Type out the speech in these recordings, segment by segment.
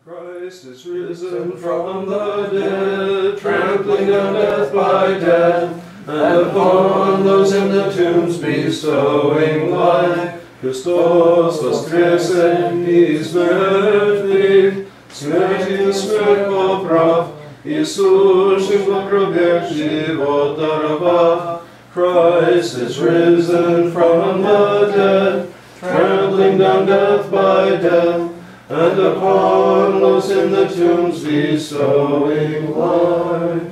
Christ is risen from the dead, trampling down death by death, and upon those in the tombs bestowing life. Christos воскресен из мертвых, смертью смерть поправ, Иисусом в гробе живот даровав. Christ is risen from the dead, trampling down death by death, and upon those in the tombs bestowing life.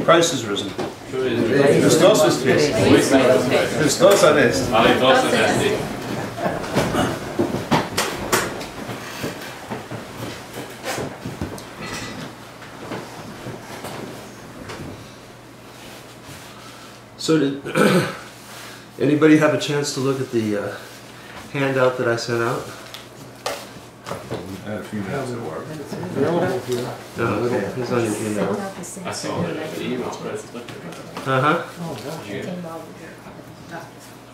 Christ is risen. Christos воскресен. Christos anesti. So did anybody have a chance to look at the handout that I sent out? I had a few minutes at work. Oh, okay. It's on your email. I saw it in the email.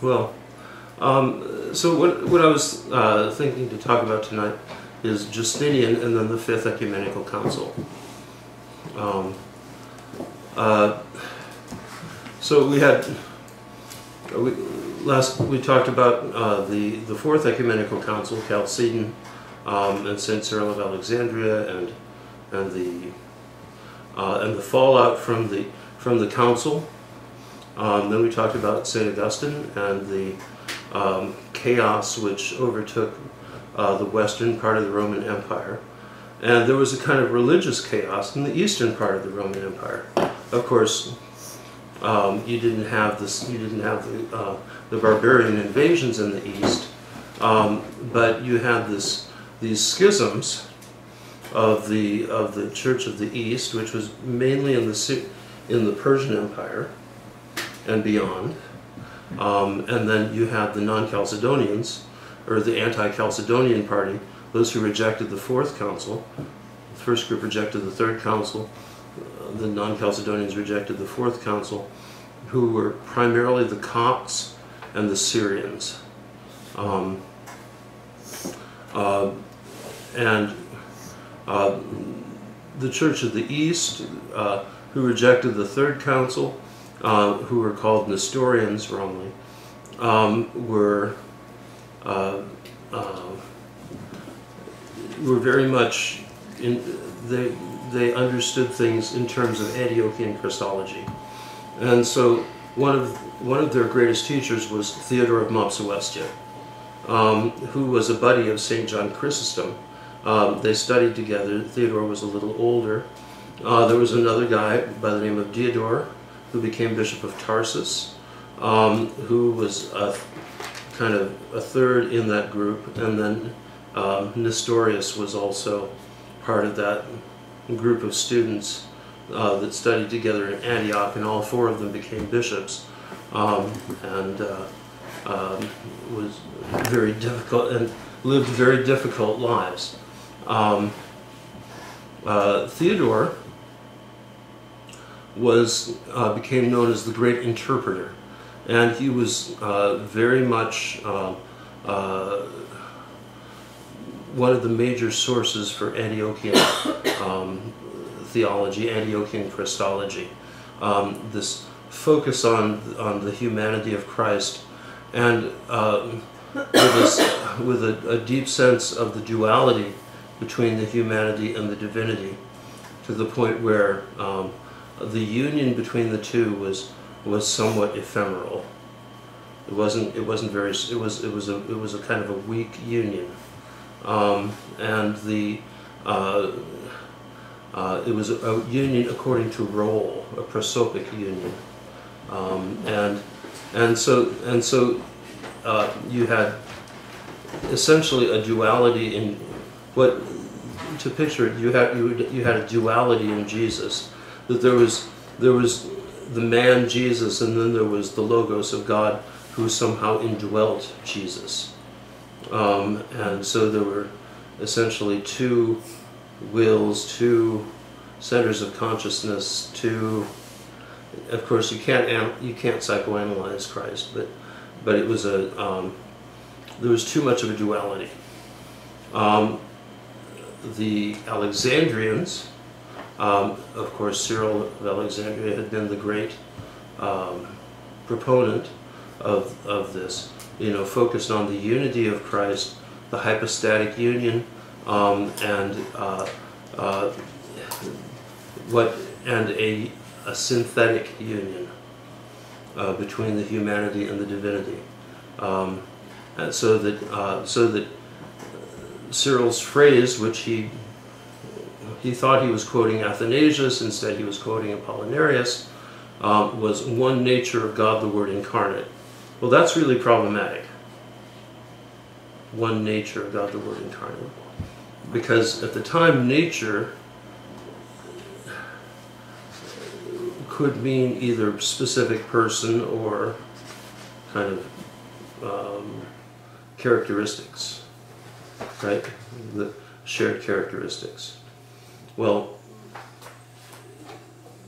Well, so what I was thinking to talk about tonight is Justinian and then the Fifth Ecumenical Council. So we had we talked about the Fourth Ecumenical Council, Chalcedon, and Saint Cyril of Alexandria, and the fallout from the council. Then we talked about Saint Augustine and the chaos which overtook the western part of the Roman Empire, and there was a kind of religious chaos in the eastern part of the Roman Empire. Of course, you didn't have this. You didn't have the barbarian invasions in the east, but you had these schisms of the Church of the East, which was mainly in the Persian Empire and beyond, and then you had the non-Chalcedonians, or the anti-Chalcedonian party, those who rejected the Fourth Council. The first group rejected the Third Council. The non-Chalcedonians rejected the Fourth Council, who were primarily the Copts and the Syrians. The Church of the East, who rejected the Third Council, who were called Nestorians wrongly, were very much they understood things in terms of Antiochian Christology, and so one of their greatest teachers was Theodore of Mopsuestia, who was a buddy of St. John Chrysostom. They studied together. Theodore was a little older. There was another guy by the name of Diodore, who became Bishop of Tarsus, who was kind of a third in that group, and then Nestorius was also part of that group of students that studied together in Antioch, and all four of them became bishops, and was very difficult and lived very difficult lives. Theodore became known as the Great Interpreter, and he was very much one of the major sources for Antiochian theology, Antiochian Christology. This focus on the humanity of Christ, and with a deep sense of the duality between the humanity and the divinity, to the point where the union between the two was somewhat ephemeral. It was a kind of a weak union. And it was a union according to role, a prosopic union, and so you had essentially a duality in what, to picture it, you had a duality in Jesus, that there was the man Jesus, and then there was the Logos of God, who somehow indwelt Jesus. And so there were essentially two wills, two centers of consciousness, two. Of course, you can't psychoanalyze Christ, but it was there was too much of a duality. The Alexandrians, of course, Cyril of Alexandria had been the great proponent of this, focused on the unity of Christ, the hypostatic union, and a synthetic union between the humanity and the divinity, and so that Cyril's phrase, which he thought he was quoting Athanasius, instead he was quoting Apollinarius, was one nature of God, the Word incarnate. Well, that's really problematic. One nature of God, the Word incarnate. Because at the time, nature could mean either specific person or kind of characteristics, right? The shared characteristics. Well,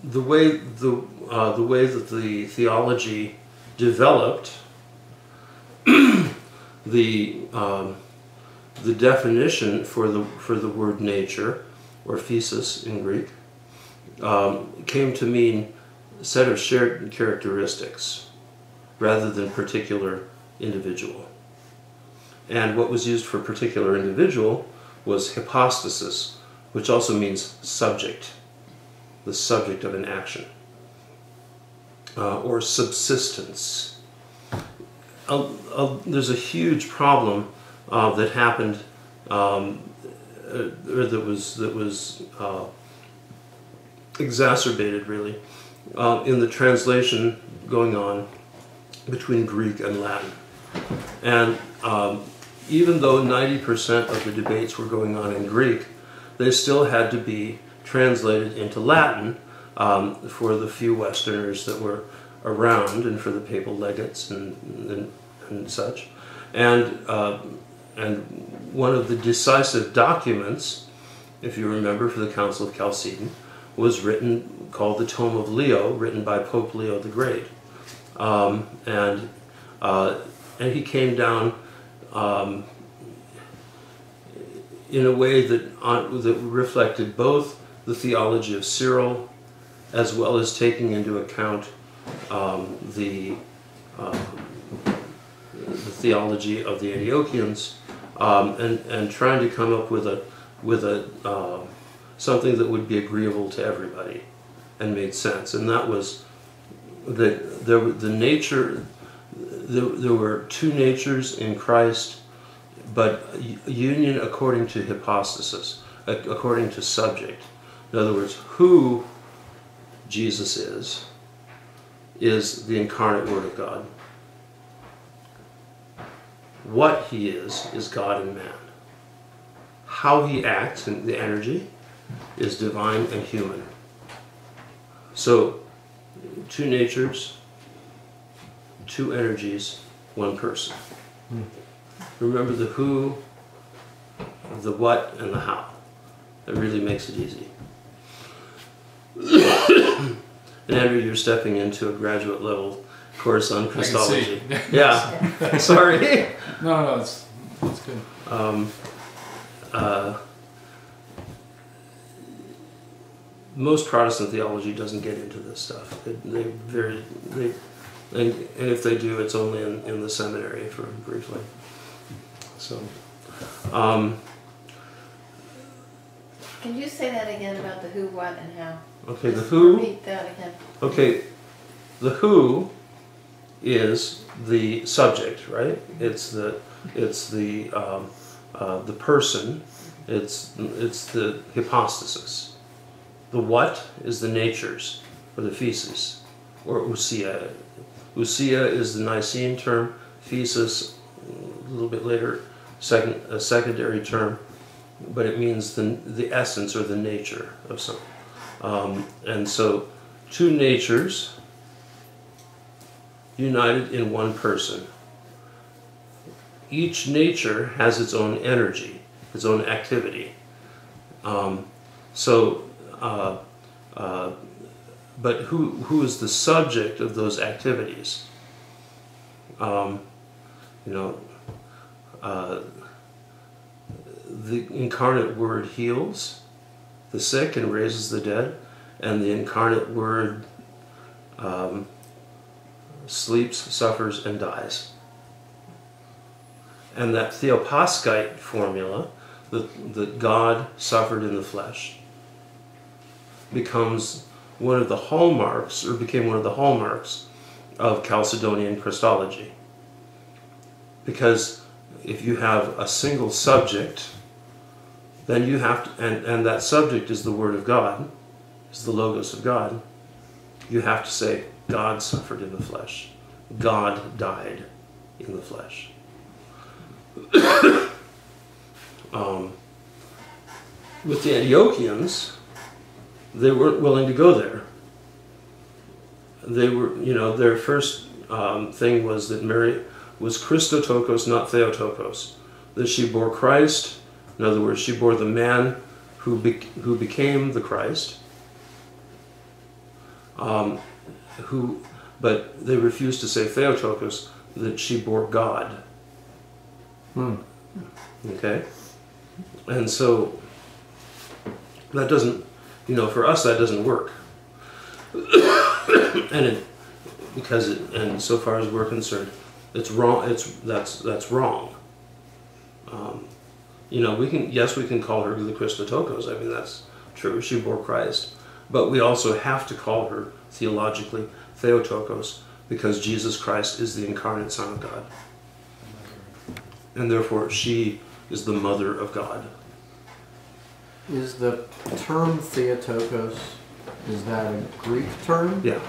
the way that the theology developed, the definition for the word nature, or physis in Greek, came to mean a set of shared characteristics rather than particular individual. And what was used for particular individual was hypostasis, which also means subject, the subject of an action, or subsistence. There's a huge problem that happened, or that was exacerbated really in the translation going on between Greek and Latin. And even though 90% of the debates were going on in Greek, they still had to be translated into Latin for the few Westerners that were around, and for the papal legates and such. And one of the decisive documents, if you remember, for the Council of Chalcedon, was written, called the Tome of Leo, written by Pope Leo the Great. And he came down in a way that reflected both the theology of Cyril, as well as taking into account the theology of the Antiochians, and trying to come up with something that would be agreeable to everybody and made sense. And that was that there were two natures in Christ, but union according to hypostasis, according to subject. In other words, who Jesus is the incarnate Word of God. What he is God and man. How he acts, and the energy, is divine and human. So, two natures, two energies, one person. Remember the who, the what, and the how. That really makes it easy. And Andrew, you're stepping into a graduate level course on Christology. Yeah. Sorry. No, it's good. Most Protestant theology doesn't get into this stuff. And if they do, it's only in the seminary for briefly. So. Can you say that again about the who, what, and how? Okay, the who. Repeat that again. Okay, the who is the subject, right? It's the person. It's the hypostasis. The what is the natures, or the physis, or ousia. Ousia is the Nicene term. Physis, a little bit later, a secondary term, but it means the essence or the nature of something. And so, two natures united in one person. Each nature has its own energy, its own activity. But who is the subject of those activities? the incarnate Word heals the sick and raises the dead, and the incarnate Word sleeps, suffers, and dies. And that theopaskite formula, that God suffered in the flesh, becomes one of the hallmarks, or became one of the hallmarks, of Chalcedonian Christology. Because if you have a single subject, then you have to, and that subject is the Word of God, is the Logos of God, you have to say, God suffered in the flesh. God died in the flesh. With the Antiochians, they weren't willing to go there. They were, their first thing was that Mary was Christotokos, not Theotokos. That she bore Christ. In other words, she bore the man who became the Christ. But they refused to say Theotokos, that she bore God. Okay? And so, that doesn't, for us that doesn't work. And so far as we're concerned, it's wrong. That's wrong. We can call her the Christotokos. I mean, that's true. She bore Christ, but we also have to call her theologically Theotokos, because Jesus Christ is the incarnate Son of God, and therefore she is the Mother of God. Is the term Theotokos, is that a Greek term? Yeah.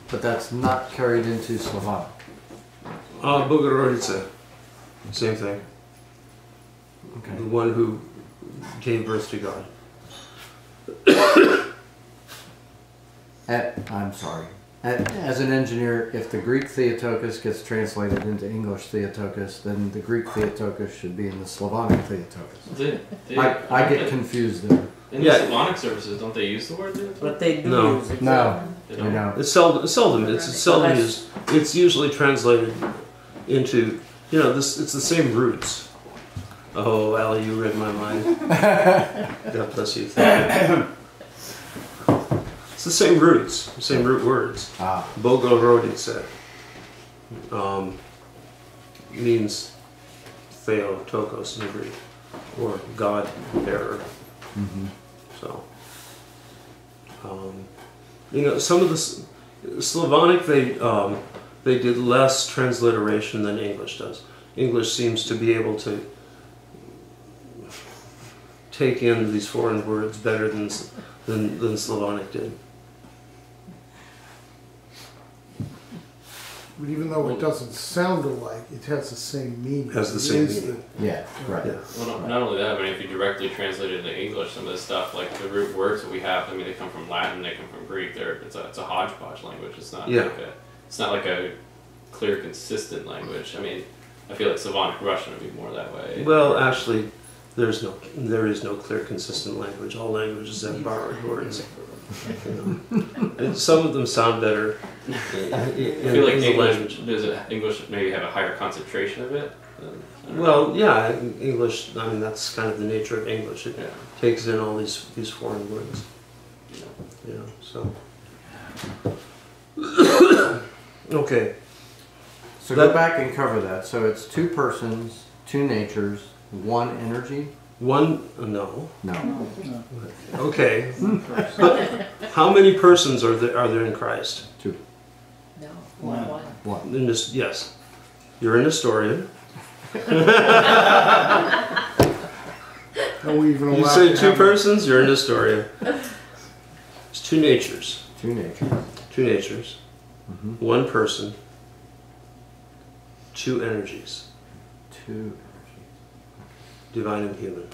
But that's not carried into Slavonic. Bogorodice, same thing. Okay. The one who gave birth to God. I'm sorry. As an engineer, if the Greek Theotokos gets translated into English Theotokos, then the Greek Theotokos should be in the Slavonic Theotokos. I get confused there. In the Slavonic services, don't they use the word Theotokos? But they do No. use it. No. They I don't? know. It's seldom used. It's usually translated into, it's the same roots. Oh, Allie, you read my mind. God bless you. Thank you. It's the same roots, the same root words. Bogorodice means Theotokos in Greek, or God bearer. So, some of the Slavonic, they did less transliteration than English does. English seems to be able to take in these foreign words better than Slavonic did. But even though it doesn't sound alike, it has the same meaning. Has the same It is meaning. Yeah, right. Yeah. Well, not only that, but if you directly translate it into English, some of the stuff, like the root words that we have, I mean, they come from Latin, they come from Greek. It's a hodgepodge language. It's not like a clear, consistent language. I mean, I feel like Slavonic Russian would be more that way. Well, actually, there is no clear, consistent language. All languages have borrowed words. And some of them sound better in I feel like the language. English maybe have a higher concentration of it? Well, yeah, English, I mean, that's kind of the nature of English. It takes in all these foreign words. So. Okay. So go back and cover that. So it's two persons, two natures, one energy? No. No. Okay. How many persons are there in Christ? Two. No, one. In this, yes. You're an historian. Are we even You allowed say to two have persons, you're an historian. It's two natures. Two natures. Two natures. One person. Two energies. Two energies. Divine and human.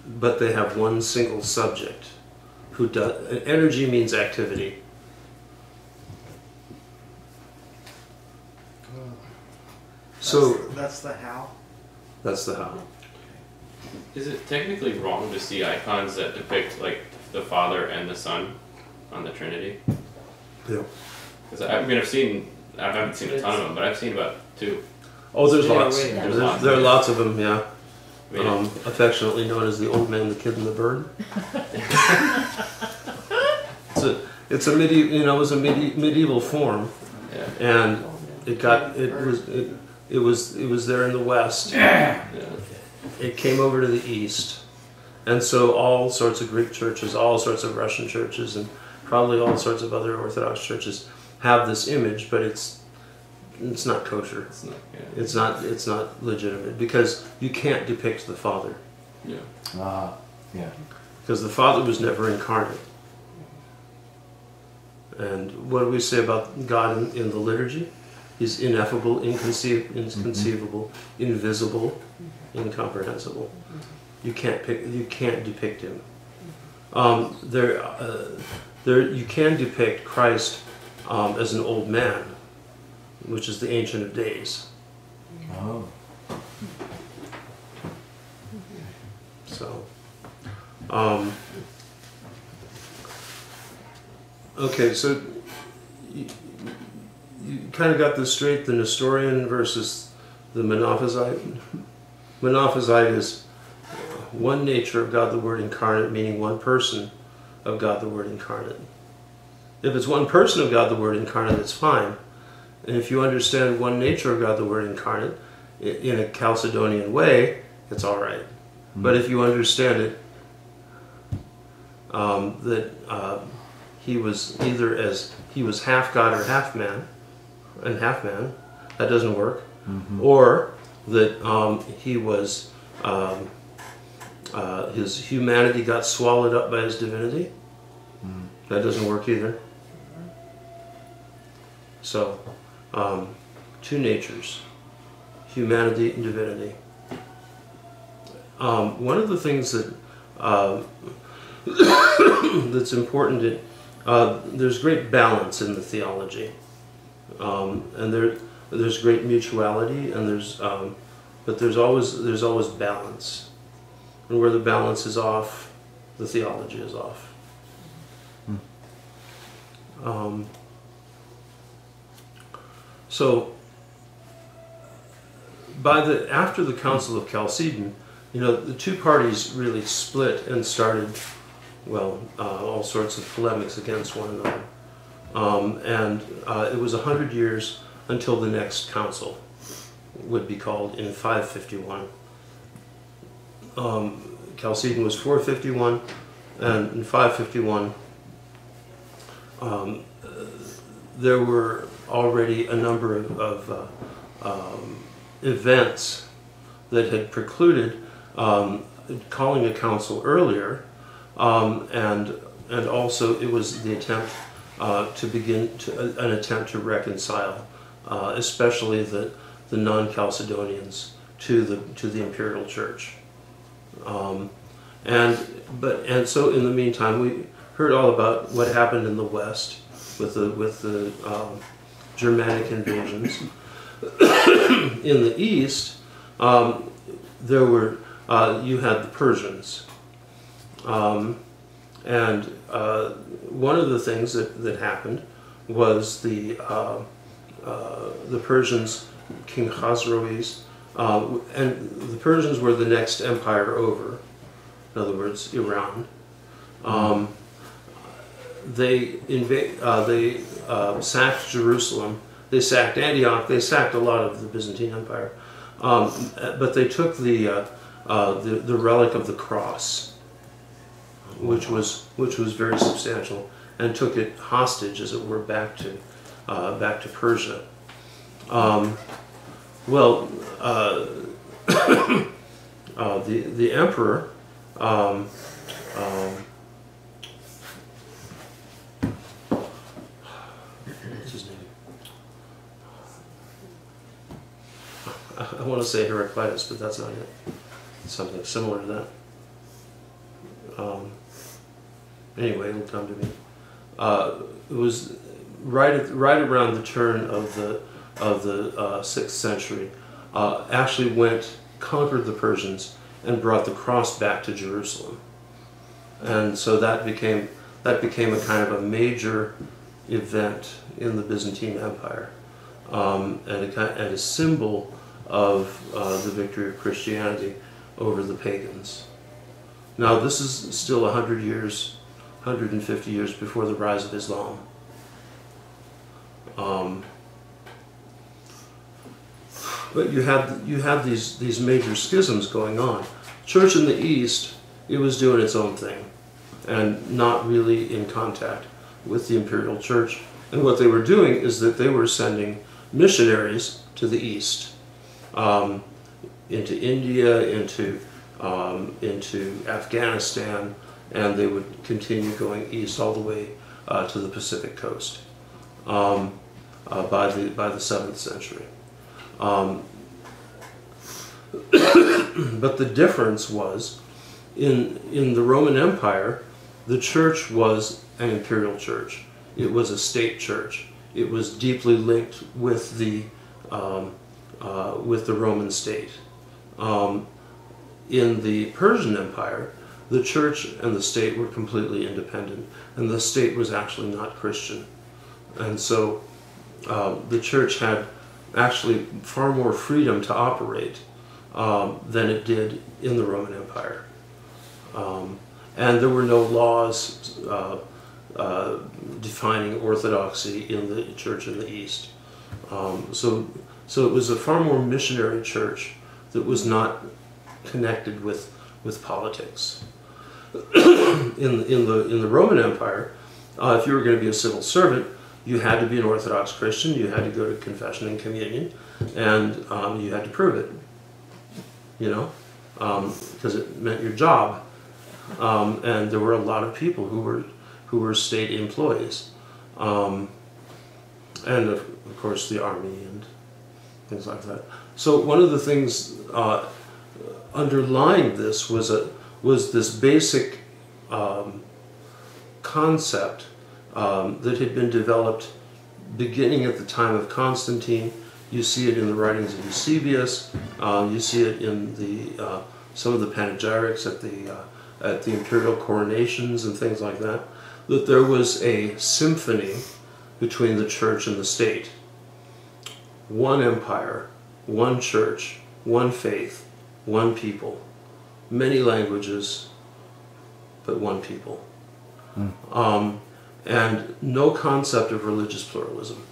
But they have one single subject. Who does energy means activity. So that's the how? that's the how. Is it technically wrong to see icons that depict like the Father and the Son on the Trinity? Yeah. Because I haven't seen a ton of them, but I've seen about two. Oh, there's Yeah, lots. wait, there's There, lots. there are lots of them, yeah. I mean, Affectionately known as the old man, the kid, and the bird. It's a medieval, it was a medieval form, yeah. and it was there in the West. Yeah. It came over to the East, and so all sorts of Greek churches, all sorts of Russian churches, and probably all sorts of other Orthodox churches have this image, but it's not kosher. It's not, yeah. It's not legitimate because you can't depict the Father. Yeah. Yeah. Because the Father was never incarnate. And what do we say about God in the liturgy? He's ineffable, inconceivable, invisible, incomprehensible. You can't depict him. You can depict Christ as an old man, which is the Ancient of Days. Oh. So, okay, so you kind of got this straight, the Nestorian versus the Monophysite. Monophysite is one nature of God the Word incarnate, meaning one person of God the Word incarnate. If it's one person of God the Word incarnate, it's fine. And if you understand one nature of God the Word incarnate in a Chalcedonian way, it's all right. Mm-hmm. But if you understand it, that he was either he was half God or half man, that doesn't work. Mm-hmm. Or that he was his humanity got swallowed up by his divinity. Mm. That doesn't work either. So, two natures, humanity and divinity. One of the things that that's important, there's great balance in the theology, and there's great mutuality, and but there's always balance, and where the balance is off, the theology is off. So, after the Council of Chalcedon, the two parties really split and started, all sorts of polemics against one another. And it was 100 years until the next council would be called in 551. Chalcedon was 451, and in 551, there were already a number of events that had precluded calling a council earlier, and also it was the attempt an attempt to reconcile, especially the non-Chalcedonians to the imperial church, and so in the meantime we heard all about what happened in the West with the Germanic invasions. In the East, there were you had the Persians, and one of the things that happened was the Persians, King Khosroes, and the Persians were the next empire over. In other words, Iran. They sacked Jerusalem. They sacked Antioch. They sacked a lot of the Byzantine Empire, but they took the relic of the cross, which was very substantial, and took it hostage, as it were, back to Persia. The emperor. What's his name? I want to say Heraclitus, but that's not it. It's something similar to that. Anyway, it'll come to me. It was right around the turn of the 6th century. Actually conquered the Persians and brought the cross back to Jerusalem, and so that became a kind of a major event in the Byzantine Empire, and a symbol of the victory of Christianity over the pagans. Now this is still 100 years, 150 years before the rise of Islam. But you had these major schisms going on. Church in the East, it was doing its own thing and not really in contact with the imperial church. And what they were doing is that they were sending missionaries to the East, into India, into Afghanistan, and they would continue going east all the way to the Pacific coast by the 7th century. But the difference was, in the Roman Empire, the church was an imperial church. It was a state church. It was deeply linked with the Roman state. In the Persian Empire, the church and the state were completely independent, and the state was actually not Christian. And so the church had actually far more freedom to operate than it did in the Roman Empire. And there were no laws defining orthodoxy in the church in the East. So it was a far more missionary church that was not connected with politics. In the Roman Empire, if you were going to be a civil servant, you had to be an Orthodox Christian, you had to go to confession and communion, and you had to prove it, because it meant your job. And there were a lot of people who were state employees, and of course the army and things like that. So one of the things underlying this was this basic concept that had been developed beginning at the time of Constantine. You see it in the writings of Eusebius. You see it in some of the panegyrics at the imperial coronations and things like that. That there was a symphony between the church and the state. One empire, one church, one faith, one people, many languages, but one people. And no concept of religious pluralism.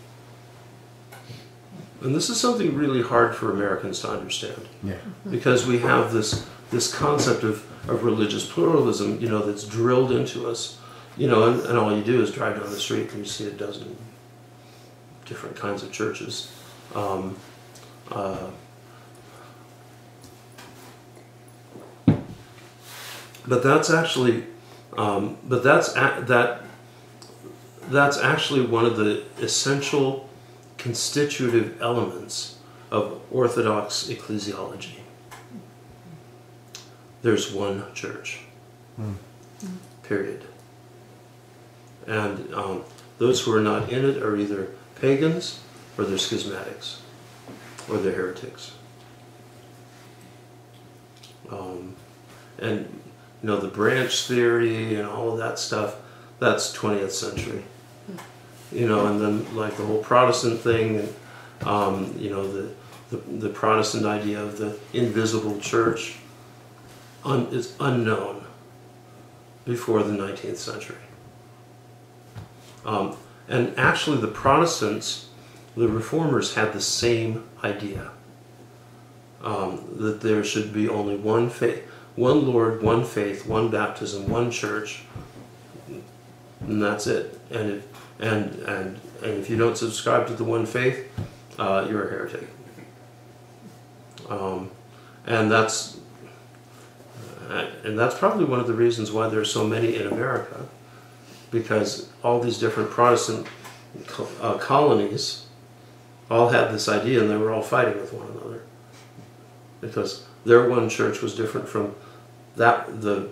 And this is something really hard for Americans to understand. Yeah. Because we have this concept of religious pluralism, that's drilled into us, and all you do is drive down the street and you see a dozen different kinds of churches. But that's actually, that's actually one of the essential constitutive elements of Orthodox ecclesiology. There's one church, period. And those who are not in it are either pagans, or they're schismatics, or they're heretics. And the branch theory and all of that stuff, that's 20th century. And then like the whole Protestant thing, and the Protestant idea of the invisible church is unknown before the 19th century. And actually the Protestants, the Reformers, had the same idea, that there should be only one faith, one Lord, one faith, one baptism, one church, and that's it. And if you don't subscribe to the one faith, you're a heretic. And that's probably one of the reasons why there are so many in America, because all these different Protestant colonies all had this idea, and they were all fighting with one another, because their one church was different from that. The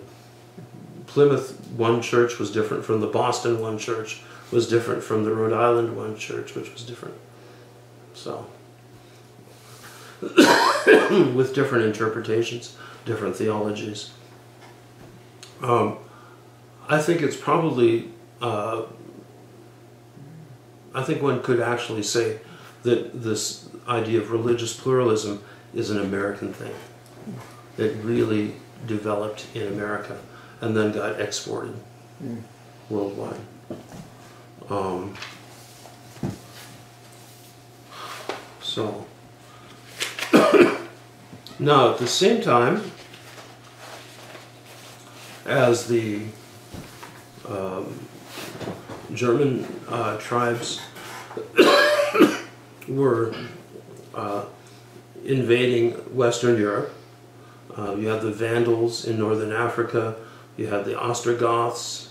Plymouth one church was different from the Boston one church, was different from the Rhode Island one church, which was different. So, with different interpretations, different theologies. I think it's probably, I think one could actually say that this idea of religious pluralism is an American thing. It really developed in America and then got exported worldwide. So, now at the same time as the German tribes were invading Western Europe, you had the Vandals in northern Africa, you had the Ostrogoths,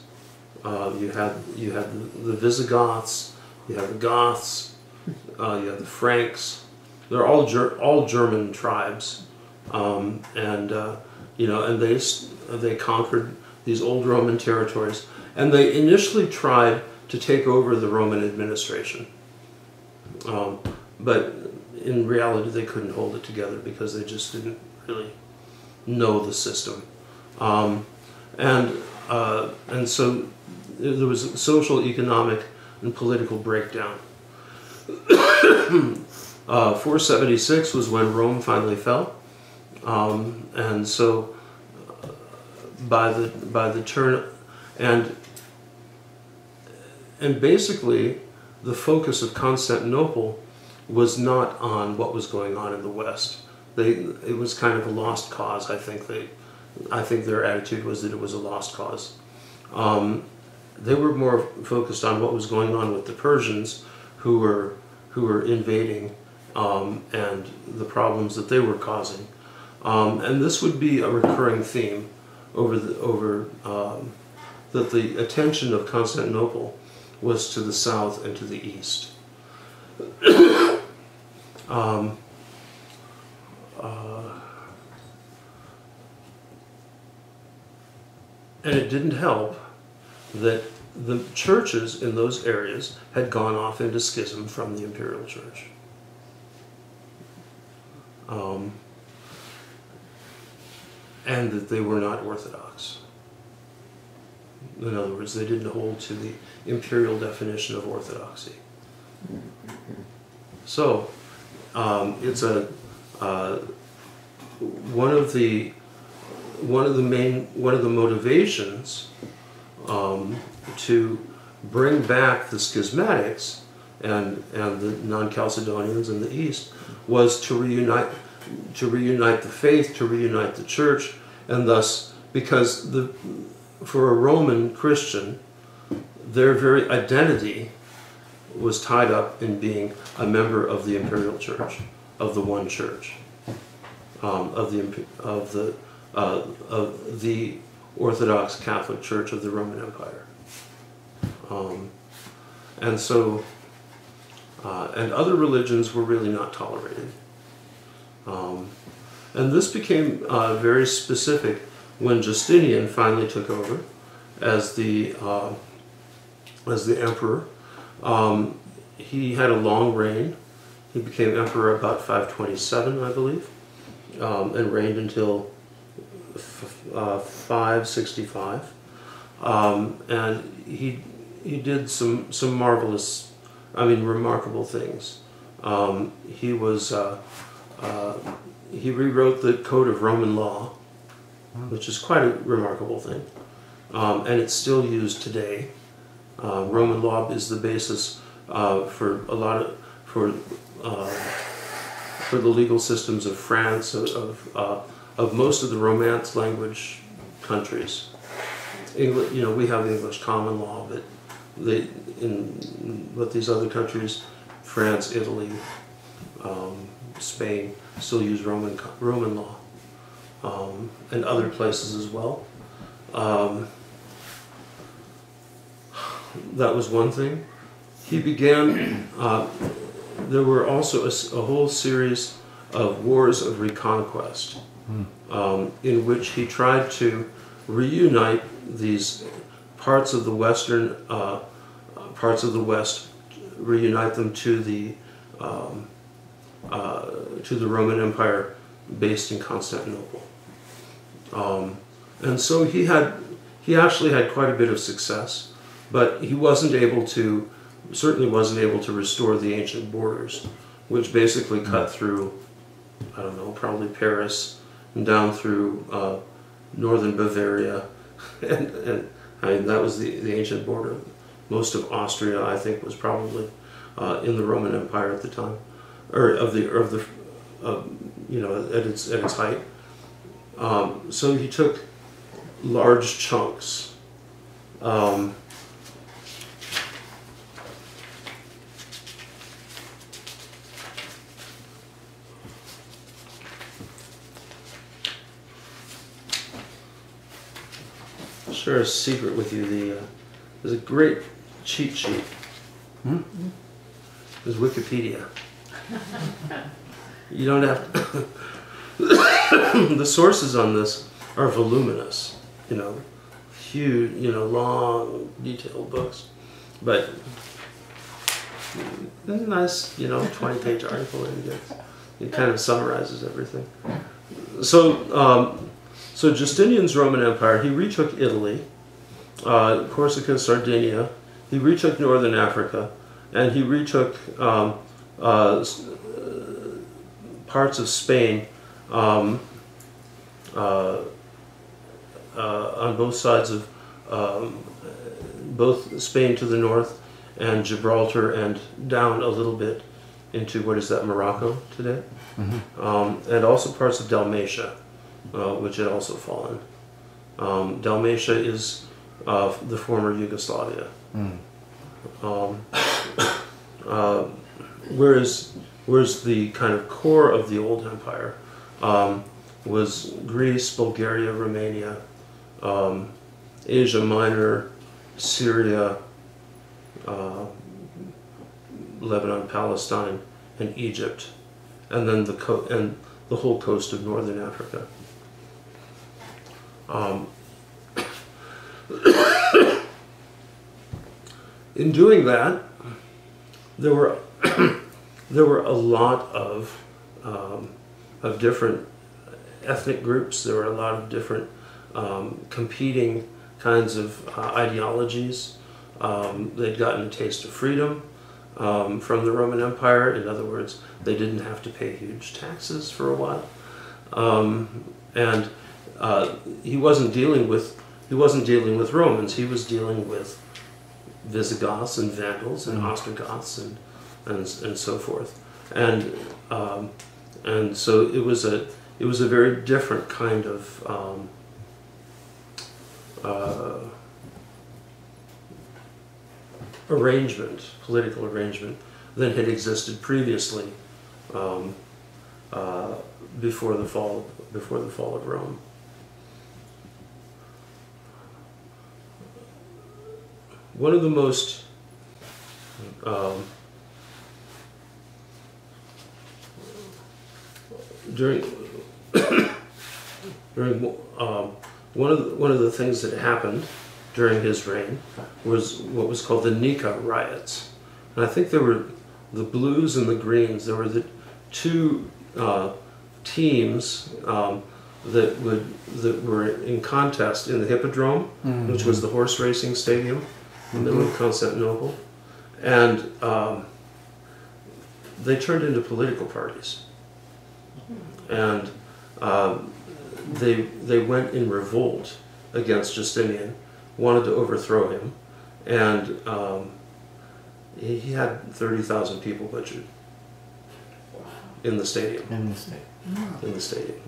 you had the Visigoths, you had the Goths, you had the Franks. They're all German tribes, and they conquered these old Roman territories, and they initially tried to take over the Roman administration, but in reality they couldn't hold it together because they just didn't really know the system, and so there was a social, economic, and political breakdown. 476 was when Rome finally fell, and so by the turn, and basically the focus of Constantinople was not on what was going on in the West. It was kind of a lost cause. I think their attitude was that it was a lost cause. They were more focused on what was going on with the Persians, who were invading, and the problems that they were causing. And this would be a recurring theme that the attention of Constantinople was to the south and to the east. And it didn't help that the churches in those areas had gone off into schism from the imperial church. And that they were not Orthodox. In other words, they didn't hold to the imperial definition of orthodoxy. So, it's one of the motivations to bring back the schismatics and the non-Chalcedonians in the East was to reunite the faith, to reunite the church, and thus, because for a Roman Christian, their very identity was tied up in being a member of the imperial church, of the one church, of the Orthodox Catholic Church of the Roman Empire, and so, and other religions were really not tolerated, and this became very specific when Justinian finally took over as the emperor. He had a long reign. He became emperor about 527, I believe, and reigned until 565. And he did some marvelous, remarkable things. He rewrote the Code of Roman Law, which is quite a remarkable thing, and it's still used today. Roman law is the basis for the legal systems of France, of most of the Romance language countries. We have English common law, but these other countries, France, Italy, Spain, still use Roman law, and other places as well. That was one thing. He began, there were also a whole series of wars of reconquest, in which he tried to reunite these parts of the western, parts of the West, reunite them to the Roman Empire based in Constantinople. And so he actually had quite a bit of success, but he wasn't able to certainly wasn't able to restore the ancient borders, which basically cut through, I don't know, probably Paris and down through northern Bavaria, and I mean that was the ancient border. Most of Austria, I think, was probably in the Roman Empire at the time, or you know, at its height. So he took large chunks. I'll share a secret with you. There's a great cheat sheet. There's Wikipedia. You don't have to the sources on this are voluminous, you know, huge, you know, long, detailed books, but it's a nice, you know, 20-page article, and it kind of summarizes everything. So, so Justinian's Roman Empire, he retook Italy, Corsica, Sardinia, he retook northern Africa, and he retook parts of Spain on both sides of both Spain to the north and Gibraltar, and down a little bit into, what is that, Morocco today? And also parts of Dalmatia, which had also fallen. Dalmatia is the former Yugoslavia. Whereas the kind of core of the old empire was Greece, Bulgaria, Romania, Asia Minor, Syria, Lebanon, Palestine, and Egypt, and then the whole coast of northern Africa. In doing that, there were a lot of different ethnic groups. There were a lot of different competing kinds of ideologies. They'd gotten a taste of freedom from the Roman Empire. In other words, they didn't have to pay huge taxes for a while, and he wasn't dealing with Romans. He was dealing with Visigoths and Vandals and Ostrogoths and so forth, and so it was a very different kind of political arrangement than had existed previously before the fall of Rome. One of the most one of the things that happened during his reign was what was called the Nika riots, and I think there were the Blues and the Greens. There were the two teams that were in contest in the Hippodrome, which was the horse racing stadium in the middle of Constantinople, and they turned into political parties, and they went in revolt against Justinian, wanted to overthrow him, and he had 30,000 people butchered in the stadium. In the stadium.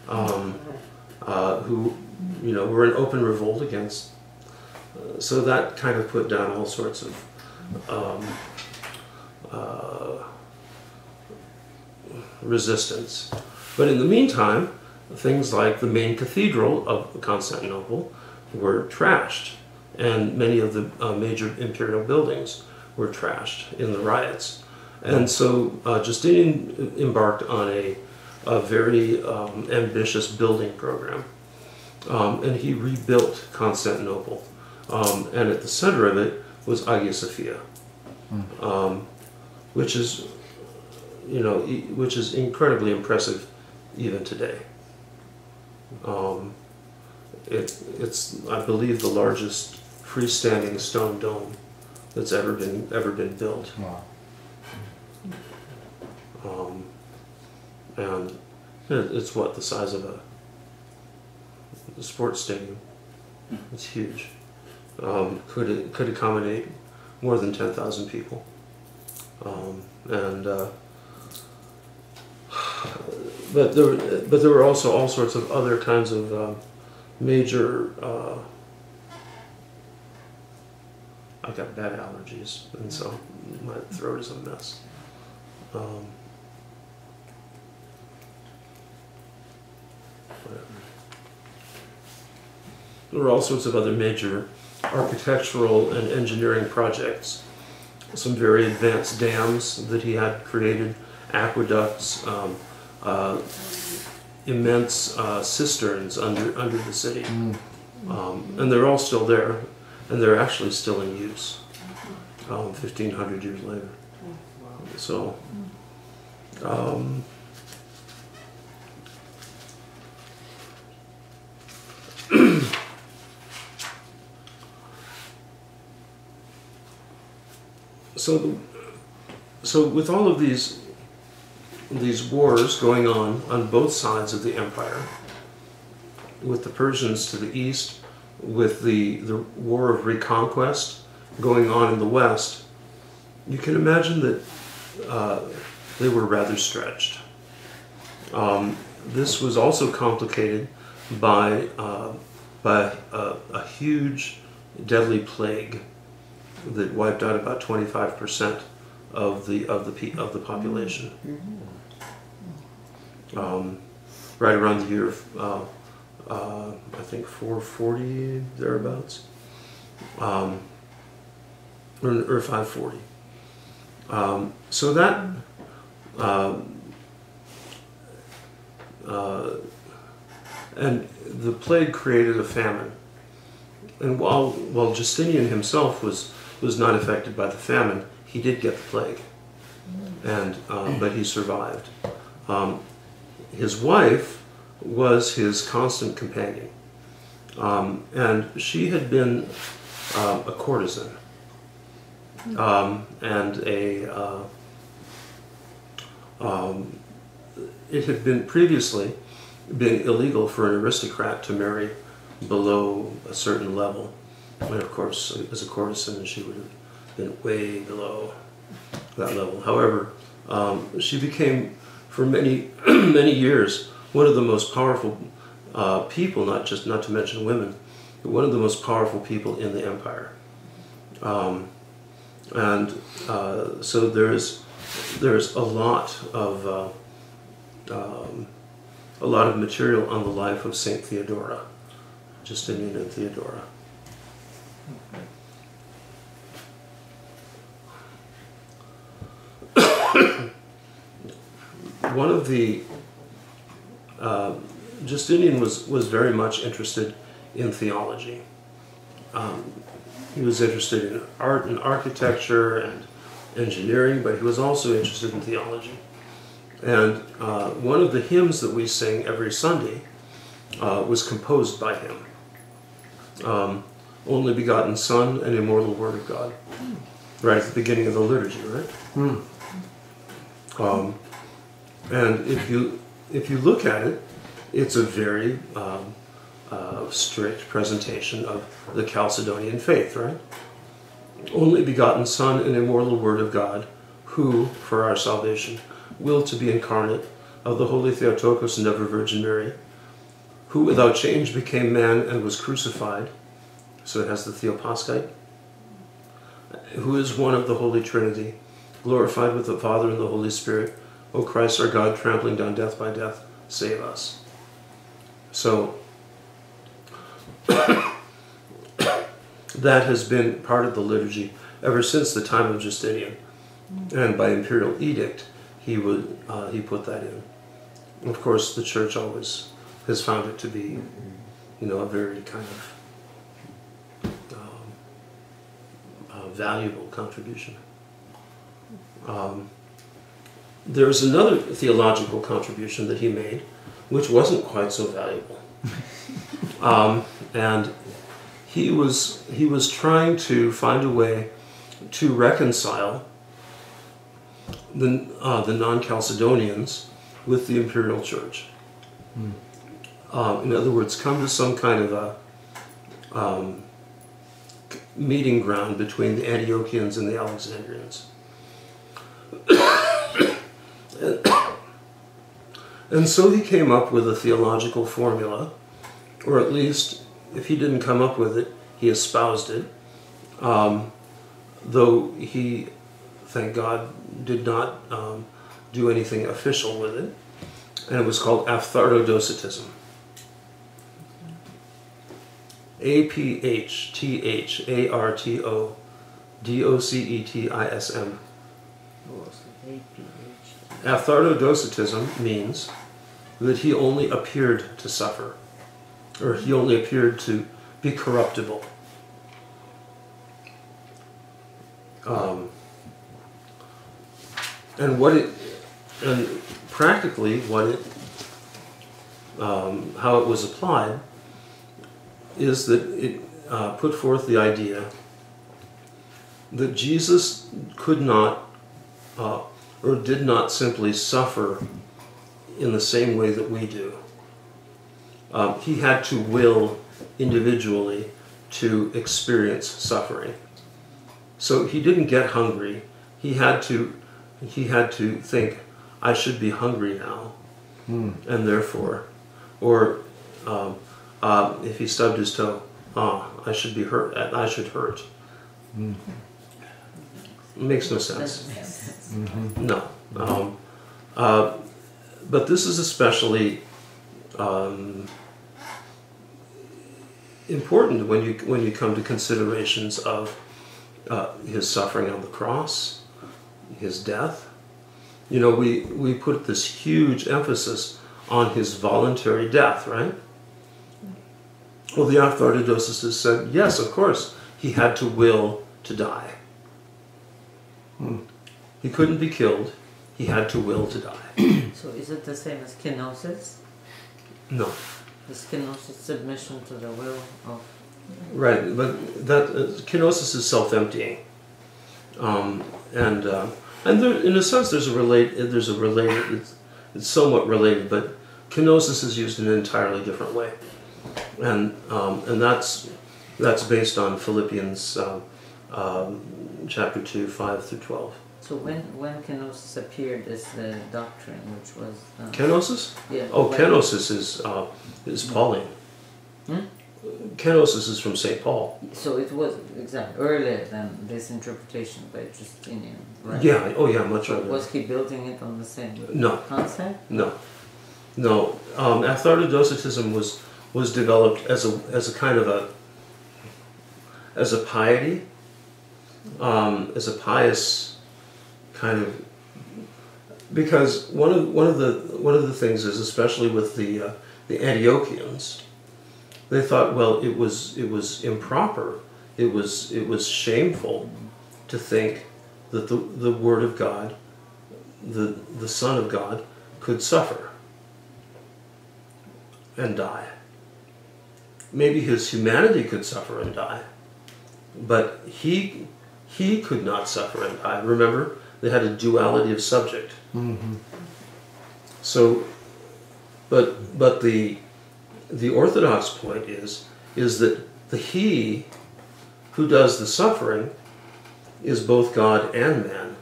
Who, you know, were in open revolt against. So that kind of put down all sorts of resistance. But in the meantime, things like the main cathedral of Constantinople were trashed, and many of the major imperial buildings were trashed in the riots. And so Justinian embarked on a very ambitious building program, and he rebuilt Constantinople, and at the center of it was Hagia Sophia, which is, you know, which is incredibly impressive even today. It's, I believe, the largest freestanding stone dome that's ever been built. Wow. And it's what, the size of a sports stadium. It's huge. Could accommodate more than 10,000 people. But there were also all sorts of other kinds of major. I've got bad allergies, and so my throat is a mess. There were all sorts of other major architectural and engineering projects. Some very advanced dams that he had created, aqueducts, immense cisterns under the city. And they're all still there, and they're actually still in use 1,500 years later. So, so with all of these wars going on both sides of the empire, with the Persians to the east, with the war of reconquest going on in the west, you can imagine that they were rather stretched. This was also complicated by a huge, deadly plague that wiped out about 25% of the population. Right around the year of I think 440 thereabouts, or 540. So that and the plague created a famine. And while Justinian himself was not affected by the famine, he did get the plague, and but he survived. His wife was his constant companion, and she had been a courtesan, and it had been previously been illegal for an aristocrat to marry below a certain level, and of course, as a courtesan, she would have been way below that level. However, she became, for many many years, one of the most powerful people, not to mention women, but one of the most powerful people in the empire. So there's a lot of material on the life of Saint Theodora, Justinian and Theodora. One of the Justinian was very much interested in theology. He was interested in art and architecture and engineering, but he was also interested in theology. And one of the hymns that we sing every Sunday was composed by him. Only Begotten Son and Immortal Word of God. Right at the beginning of the liturgy, right? And if you look at it, it's a very strict presentation of the Chalcedonian faith, right? Only Begotten Son and Immortal Word of God, who, for our salvation, willed to be incarnate of the Holy Theotokos and ever Virgin Mary, who without change became man and was crucified, so it has the Theopaskite, who is one of the Holy Trinity, glorified with the Father and the Holy Spirit, O Christ our God, trampling down death by death, save us. So, that has been part of the liturgy ever since the time of Justinian. And by imperial edict, he put that in. And of course, the Church always has found it to be, a very kind of valuable contribution. There's another theological contribution that he made, which wasn't quite so valuable. And he was trying to find a way to reconcile the non-Chalcedonians with the imperial church. In other words, come to some kind of a meeting ground between the Antiochians and the Alexandrians. And so he came up with a theological formula, or at least, if he didn't come up with it, he espoused it, though he, thank God, did not do anything official with it, and it was called Aphthartodocetism. Aphthartodocetism. Aphthartodocetism means that he only appeared to suffer, or he only appeared to be corruptible. And practically how it was applied is that it put forth the idea that Jesus could not or did not simply suffer in the same way that we do. He had to will individually to experience suffering. So he didn't get hungry. He had to think, I should be hungry now, and therefore, or if he stubbed his toe, I should be hurt. I should hurt. It makes no sense. No. But this is especially important when you come to considerations of his suffering on the cross, his death. You know, we put this huge emphasis on his voluntary death, right? Well, the Aphthartodocists said, yes, of course, he had to will to die. He couldn't be killed. He had to will to die. So is it the same as kenosis? No. Is kenosis submission to the will of... Right, but that kenosis is self-emptying, and there, in a sense, there's a related. It's somewhat related, but kenosis is used in an entirely different way, and that's based on Philippians chapter 2, 5 through 12. So when kenosis appeared as the doctrine, which was... Kenosis? Yeah. Oh, kenosis is Pauline. Kenosis is from St. Paul. So it was exactly earlier than this interpretation by Justinian, right? Yeah, oh yeah, much earlier. Was he building it on the same concept? No. Aphthartodocetism was developed as a kind of a piety, as a pious kind of, because one of the things is, especially with the Antiochians, they thought, well, it was improper, it was shameful to think that the Word of God, the Son of God, could suffer and die. Maybe his humanity could suffer and die, but he could not suffer and die. Remember, they had a duality of subject. So, but the Orthodox point is that the He who does the suffering is both God and man,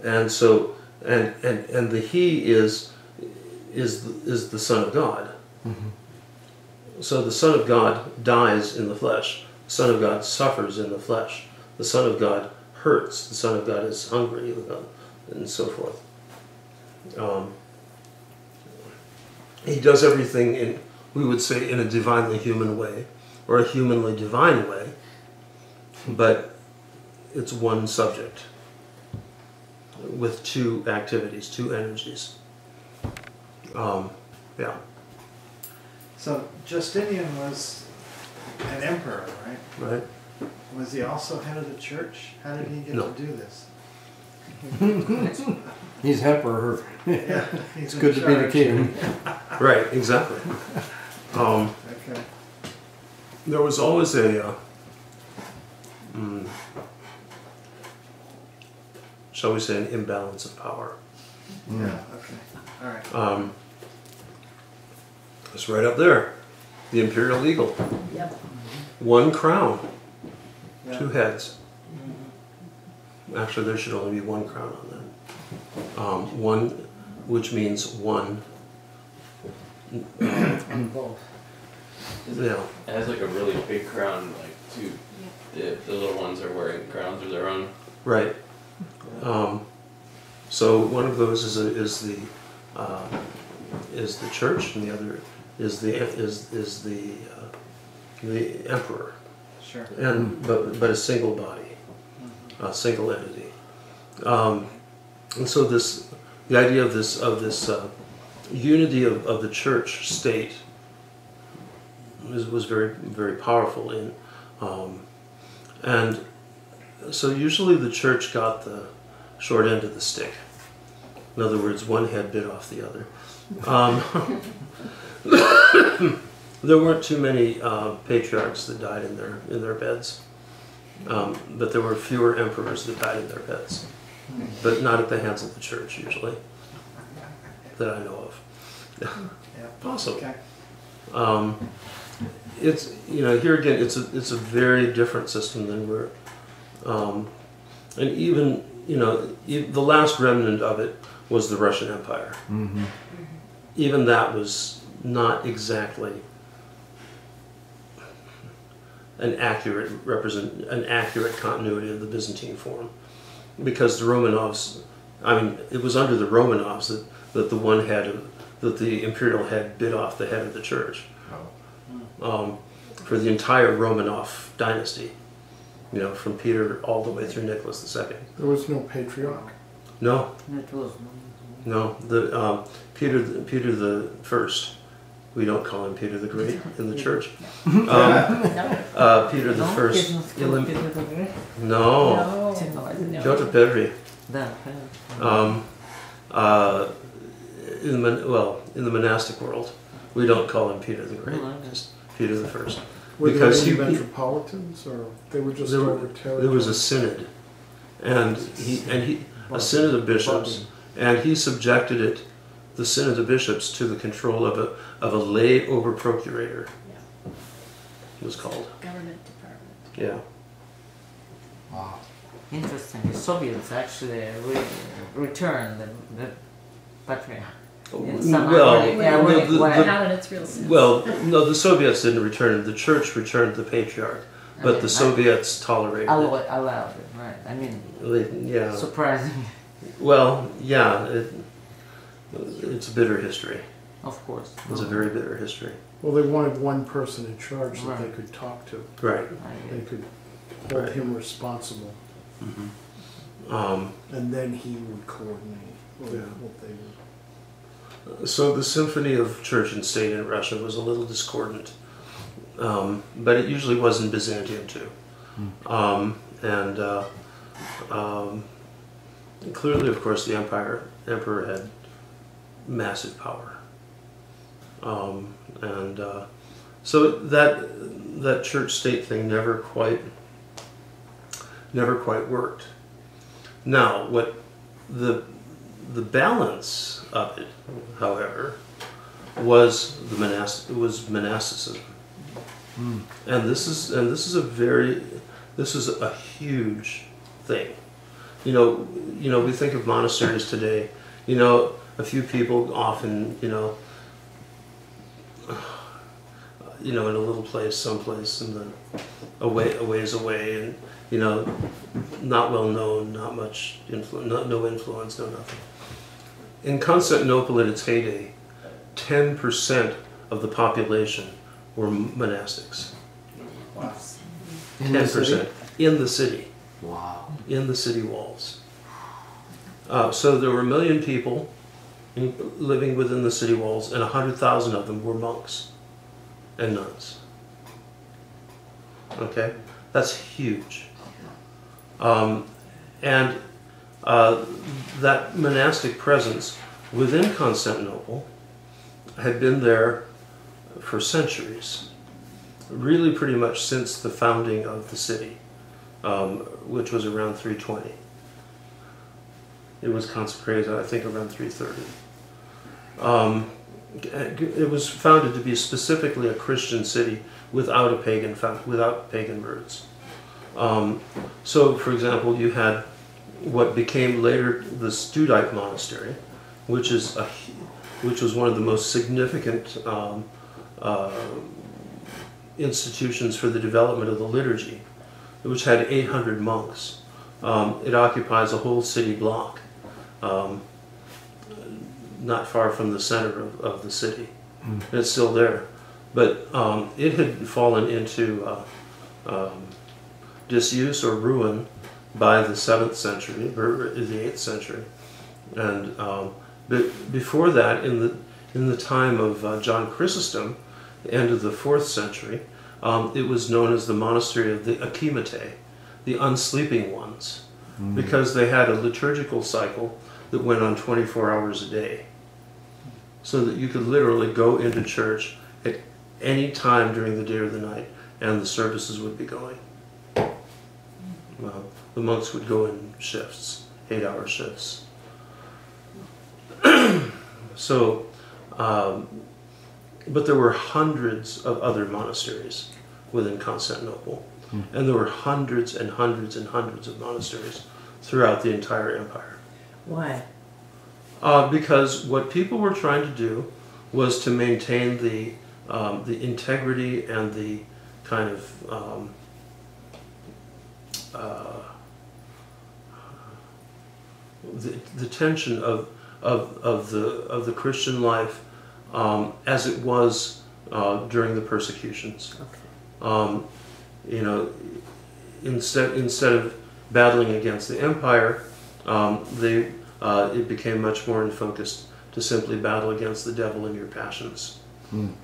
and so and the He is the Son of God. So the Son of God dies in the flesh. The Son of God suffers in the flesh. The Son of God hurts. The Son of God is hungry, and so forth. He does everything we would say, in a divinely human way, or a humanly divine way, but it's one subject with two activities, two energies. Yeah. So Justinian was an emperor, right? Right. Was he also head of the church? How did he get to do this? He's emperor. Yeah, it's good to be the king. Right, exactly. Okay. There was always shall we say, an imbalance of power. Yeah, okay, all right. It's right up there. The imperial eagle. Yep. One crown, Yeah. 2 heads. Actually, there should only be 1 crown on that. One, which means one. On both. Yeah. It has like a really big crown, like two. The little ones are wearing crowns of their own. Right. So one of those is the church, and the other is the emperor, Sure. and but a single body, a single entity. And so the idea of this unity of the church state was very, very powerful and so usually the church got the short end of the stick. In other words, one head bit off the other. There weren't too many patriarchs that died in their beds, but there were fewer emperors that died in their beds, but not at the hands of the church usually, that I know of. Yeah. Possible. Okay. It's here again. It's a very different system than we're, and even the last remnant of it was the Russian Empire. Mm-hmm. Even that was not exactly an accurate continuity of the Byzantine form, because the Romanovs, it was under the Romanovs that the imperial head bit off the head of the church. For the entire Romanov dynasty, from Peter all the way through Nicholas II. There was no patriarch. No, It was. no. Peter the First. We don't call him Peter the Great in the church. Peter the First. No. Piotr Perry. In the monastic world, we don't call him Peter the Great. Just Peter the First. Were Because there any metropolitans, or they were just over territory? there was a synod, and a synod of bishops, and he subjected the synod of bishops to the control of a lay over procurator. It was called. Government department. Yeah. Wow. Interesting. The Soviets actually returned the patriarch. Not in its real sense. Well, no, the Soviets didn't return it. The church returned the patriarch, but the Soviets tolerated it. Allowed it, right? Yeah. Surprising. Well, yeah, it's a bitter history. Of course. It's a very bitter history. Well, they wanted one person in charge that they Right. could talk to. Right. They could hold Right. him responsible, and then he would coordinate what they would. So the symphony of church and state in Russia was a little discordant, but it usually was in Byzantium too. Clearly, of course, the emperor had massive power, so that church-state thing never quite worked. Now, what the balance of it, however, was monasticism, and this is a huge thing. We think of monasteries today. A few people often, in a little place, someplace, and a ways away, and not well known, not much influence, no influence, no nothing. In Constantinople in its heyday, 10% of the population were monastics. Wow. 10% in the city. Wow. In the city walls. So there were 1 million people living within the city walls, and 100,000 of them were monks and nuns. Okay? That's huge. That monastic presence within Constantinople had been there for centuries, really pretty much since the founding of the city, which was around 320. It was consecrated, I think, around 330. It was founded to be specifically a Christian city without pagan roots. So, for example, you had what became later the Studite Monastery, which was one of the most significant institutions for the development of the liturgy, which had 800 monks. It occupies a whole city block, not far from the center of the city. And it's still there. But it had fallen into disuse or ruin by the 7th century, or the 8th century. And but before that, in the time of John Chrysostom, the end of the 4th century, it was known as the monastery of the Achimetae, the unsleeping ones, because they had a liturgical cycle that went on 24 hours a day. So that you could literally go into church at any time during the day or the night, and the services would be going. The monks would go in shifts, 8-hour shifts. So, but there were hundreds of other monasteries within Constantinople, and there were hundreds and hundreds and hundreds of monasteries throughout the entire empire. Why? Because what people were trying to do was to maintain the integrity and the kind of the tension of the Christian life as it was during the persecutions. Okay. You know, instead of battling against the empire, it became much more focused to simply battle against the devil and your passions. And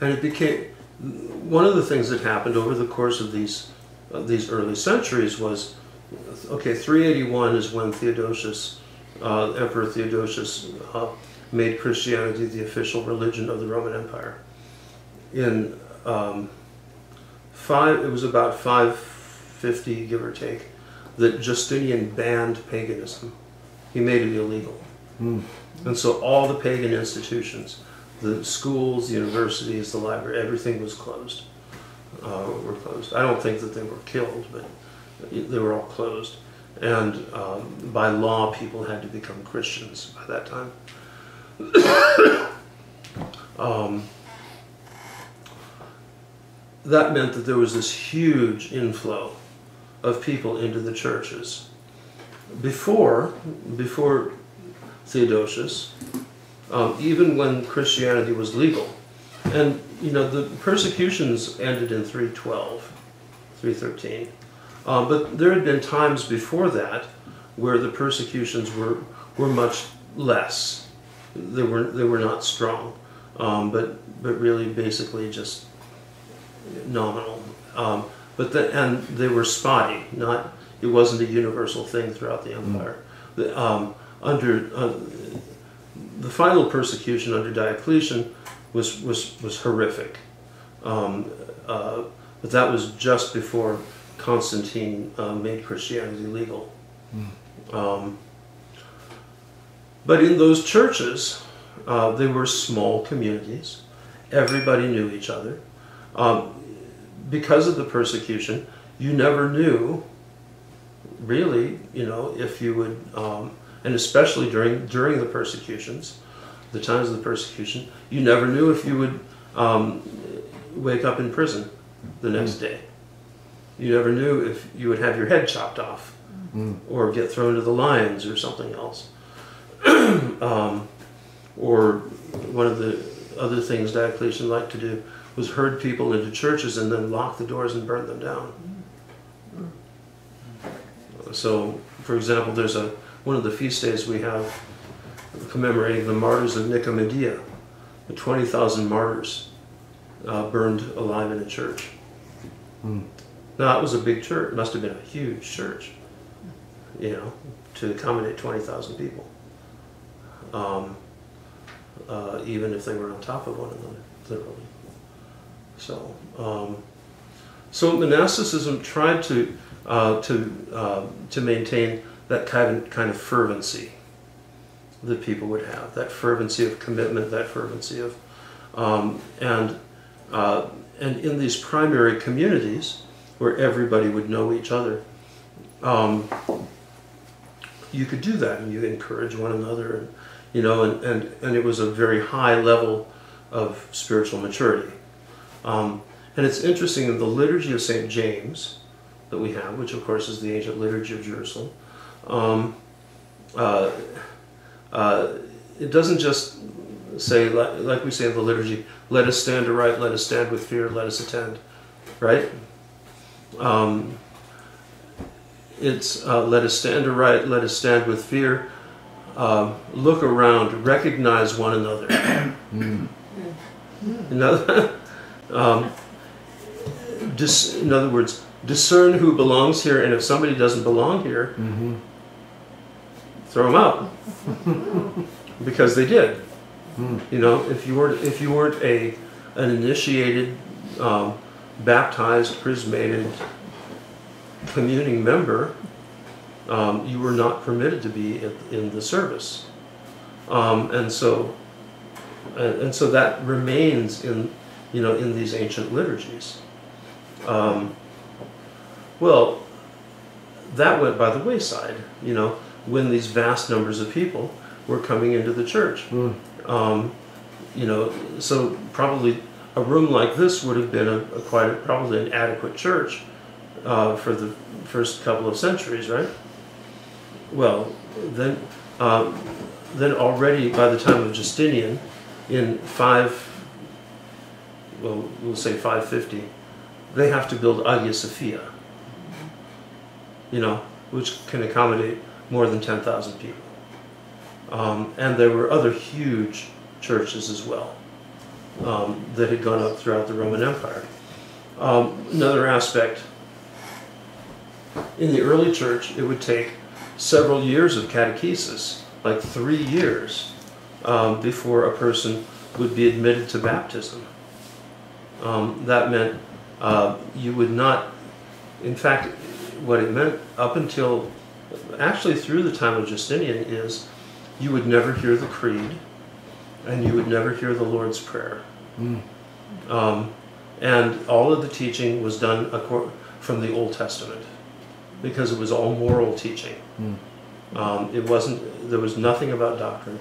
it became one of the things that happened over the course of these early centuries was, okay, 381 is when Theodosius, Emperor Theodosius, made Christianity the official religion of the Roman Empire. In it was about 550, give or take, that Justinian banned paganism. He made it illegal. And so all the pagan institutions, the schools, the universities, the library, everything was closed. Were closed. I don't think that they were killed, but they were all closed. And by law, people had to become Christians by that time. That meant that there was this huge inflow of people into the churches. Before Theodosius, even when Christianity was legal, and you know, the persecutions ended in 312, 313, but there had been times before that where the persecutions were much less. They were not strong, but really basically just nominal. And they were spotty. It wasn't a universal thing throughout the empire. Under the final persecution under Diocletian was horrific, but that was just before Constantine made Christianity legal. But in those churches, they were small communities. Everybody knew each other. Because of the persecution, you never knew, really, you know, if you would, and especially during the persecutions, the times of the persecution, you never knew if you would wake up in prison the next day. You never knew if you would have your head chopped off or get thrown to the lions or something else. Or one of the other things Diocletian liked to do was herd people into churches and then lock the doors and burn them down. So, for example, there's one of the feast days we have commemorating the martyrs of Nicomedia. The 20,000 martyrs burned alive in a church. Now, it was a big church. It must have been a huge church, you know, to accommodate 20,000 people. Even if they were on top of one another, literally. So, So monasticism tried to maintain that kind of fervency that people would have, that fervency of commitment, that fervency of, and in these primary communities where everybody would know each other, you could do that, and you encourage one another, and and it was a very high level of spiritual maturity. And it's interesting in the liturgy of St. James that we have, which of course is the ancient liturgy of Jerusalem. It doesn't just say, like we say in the liturgy, let us stand aright, let us stand with fear, let us attend, right? It's let us stand aright, let us stand with fear, look around, recognize one another. In other words, discern who belongs here, and if somebody doesn't belong here, throw them out. Because they did. If you weren't an initiated, baptized, chrismated, communing member, you were not permitted to be in the service, and so that remains in these ancient liturgies. Well, that went by the wayside, when these vast numbers of people were coming into the church. So probably a room like this would have been probably an adequate church for the first couple of centuries, right? Well, then already by the time of Justinian, in we'll say 550, they have to build Hagia Sophia, which can accommodate more than 10,000 people. And there were other huge churches as well that had gone up throughout the Roman Empire. Another aspect, in the early church, it would take several years of catechesis, like 3 years, before a person would be admitted to baptism. That meant you would not, in fact, what it meant up until, actually through the time of Justinian, is you would never hear the creed, and you would never hear the Lord's Prayer. And all of the teaching was done from the Old Testament, because it was all moral teaching. There was nothing about doctrine.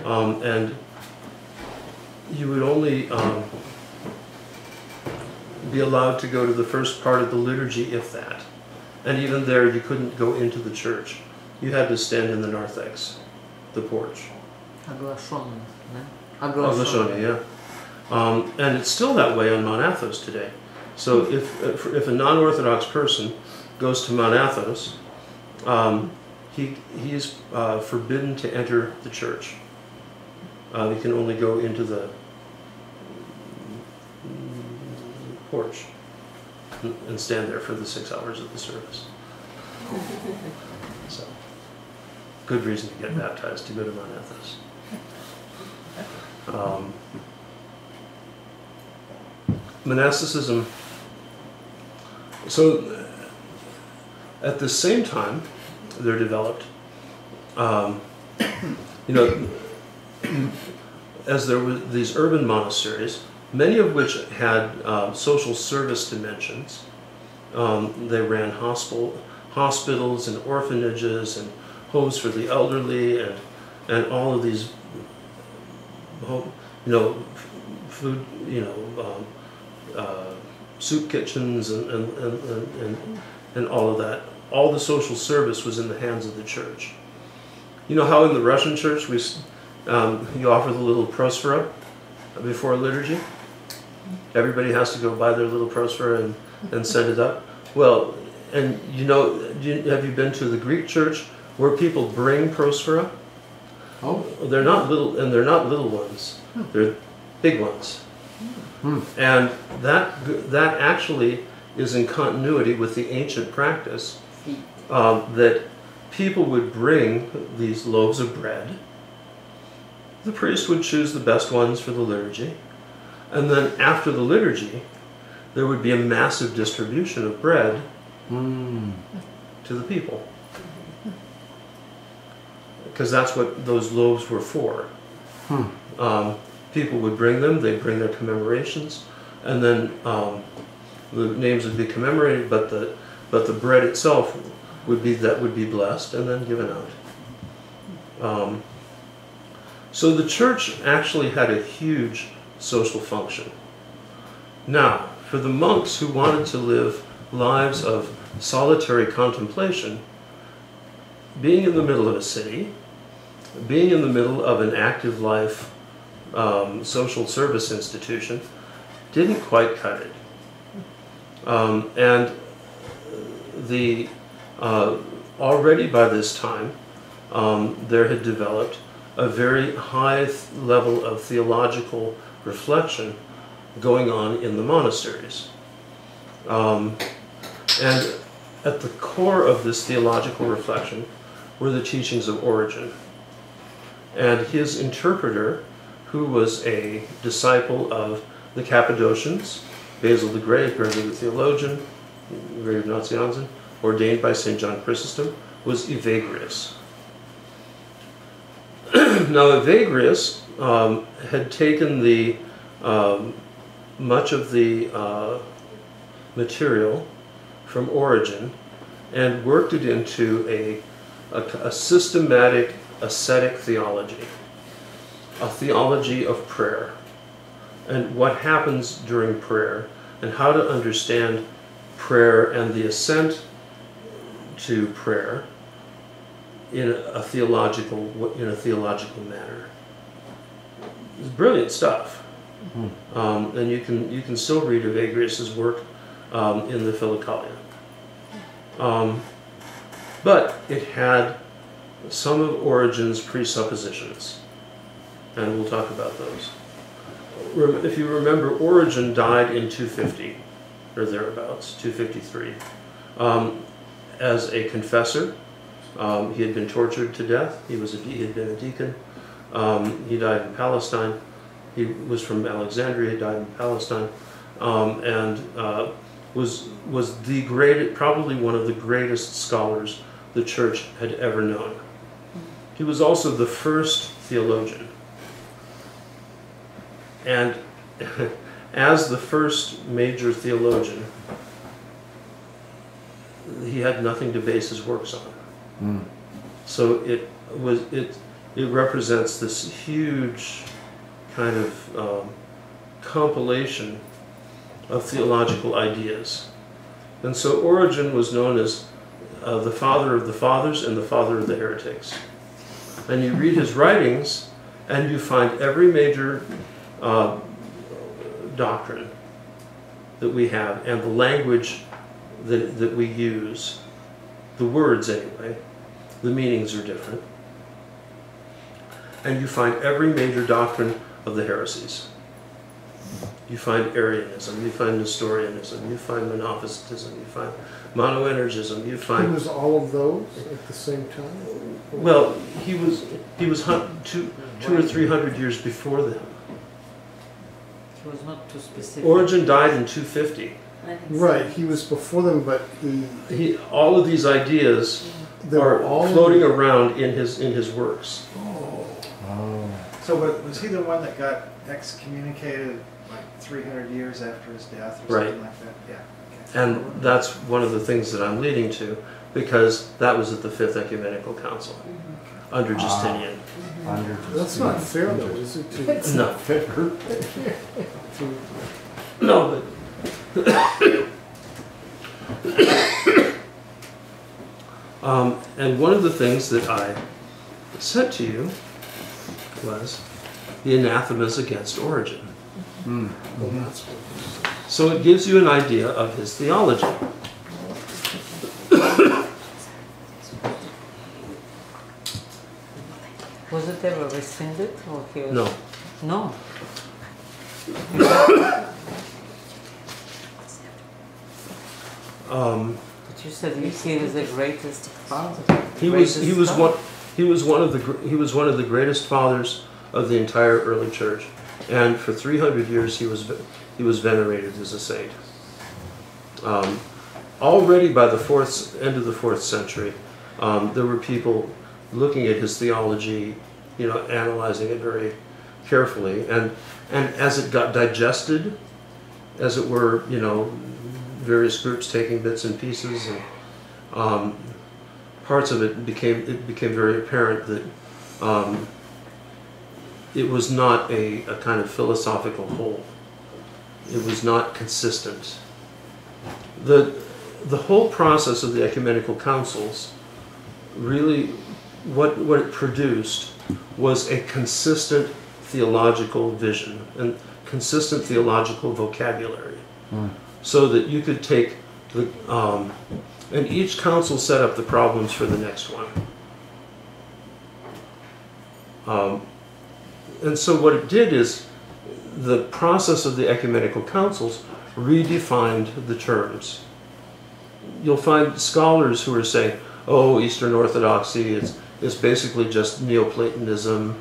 And you would only be allowed to go to the first part of the liturgy, if that. And even there, you couldn't go into the church. You had to stand in the narthex, the porch. Aglasonia, yeah. And it's still that way on Mount Athos today. So if a non-Orthodox person goes to Mount Athos, he is forbidden to enter the church. He can only go into the porch and stand there for the 6 hours of the service. So, good reason to get baptized, to go to Mount Athos. Monasticism. So, at the same time, they're developed, as there were these urban monasteries, many of which had social service dimensions. They ran hospitals and orphanages and homes for the elderly, and all of these, food, soup kitchens and all of that. All the social service was in the hands of the church. You know how in the Russian church you offer the little prosphora before liturgy? Everybody has to go buy their little prosphora and send it up. Well, and have you been to the Greek church where people bring prosphora? Oh, they're not little, and they're not little ones. They're big ones. And that actually is in continuity with the ancient practice that people would bring these loaves of bread. The priest would choose the best ones for the liturgy, and then after the liturgy, there would be a massive distribution of bread to the people. Because that's what those loaves were for. People would bring them, they'd bring their commemorations, and then the names would be commemorated, but the bread itself would be blessed and then given out. So the church actually had a huge social function. Now, for the monks who wanted to live lives of solitary contemplation, being in the middle of a city, being in the middle of an active life social service institution, didn't quite cut it. And the already by this time, there had developed a very high level of theological reflection going on in the monasteries. And at the core of this theological reflection were the teachings of Origen. And his interpreter, who was a disciple of the Cappadocians, Basil the Great, Gregory the Theologian, Gregory of Nazianzen, ordained by St. John Chrysostom, was Evagrius. Now Evagrius had taken the much of the material from Origen and worked it into a systematic ascetic theology, a theology of prayer, and what happens during prayer, and how to understand prayer and the ascent to prayer in a theological manner. It's brilliant stuff, and you can still read Evagrius's work in the Philokalia. But it had some of Origen's presuppositions, and we'll talk about those. If you remember, Origen died in 250, or thereabouts, 253, as a confessor. He had been tortured to death. He had been a deacon. He died in Palestine. He was from Alexandria. He died in Palestine, and was probably one of the greatest scholars the church had ever known. He was also the first theologian. And as the first major theologian, he had nothing to base his works on. So it represents this huge kind of compilation of theological ideas. And so Origen was known as the father of the fathers and the father of the heretics. And you read his writings, and you find every major doctrine that we have, and the language that we use, the words anyway, the meanings are different. And you find every major doctrine of the heresies. You find Arianism, you find Nestorianism, you find Monophysitism, you find monoenergism, you find... He was all of those at the same time? Well, he was 200 or 300 years before them. He was not too specific. Origen died in 250. Right, he was before them, but all of these ideas are floating around in his works. So was he the one that got excommunicated like 300 years after his death or something like that? Yeah. Okay. And that's one of the things that I'm leading to, because that was at the Fifth Ecumenical Council under Justinian. That's not fair though, is it? It's not fair. No, but and one of the things that I sent to you was the anathemas against Origen. So it gives you an idea of his theology. Was it ever rescinded, or he was... No. No. But you said he was the greatest father. He was one of the greatest fathers of the entire early church, and for 300 years he was venerated as a saint. Already by the end of the 4th century, there were people looking at his theology, analyzing it very carefully, and as it got digested, as it were, various groups taking bits and pieces, and parts of it became very apparent that it was not a kind of philosophical whole. It was not consistent. The whole process of the ecumenical councils, really, what it produced was a consistent theological vision and consistent theological vocabulary, so that you could take and each council set up the problems for the next one. And so what it did is the process of the ecumenical councils redefined the terms. You'll find scholars who are saying, oh, Eastern Orthodoxy is basically just Neoplatonism,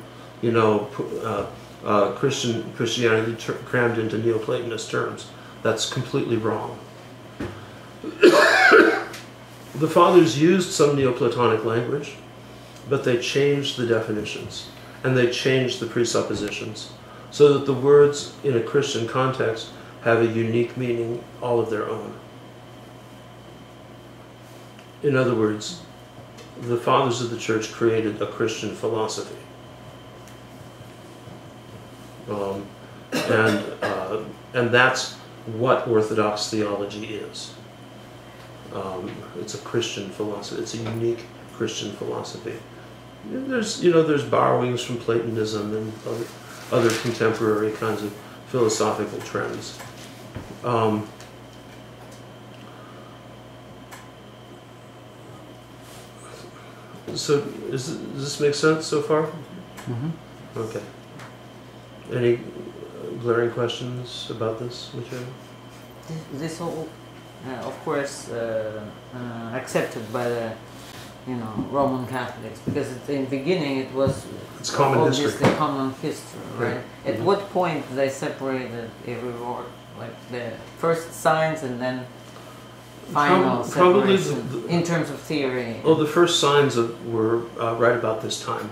Christianity crammed into Neoplatonist terms. That's completely wrong. The fathers used some Neoplatonic language, but they changed the definitions and they changed the presuppositions so that the words in a Christian context have a unique meaning all of their own. In other words, the fathers of the church created a Christian philosophy. And that's what Orthodox theology is. It's a Christian philosophy. It's a unique Christian philosophy. There's borrowings from Platonism and other contemporary kinds of philosophical trends. So does this make sense so far? Mm-hmm. Okay. Any glaring questions about this material? This all, of course, accepted by the Roman Catholics, because in the beginning it was obviously common history, right? Yeah. At what point they separated every word, like the first signs and then final separation in terms of theory? Oh, the first signs were right about this time,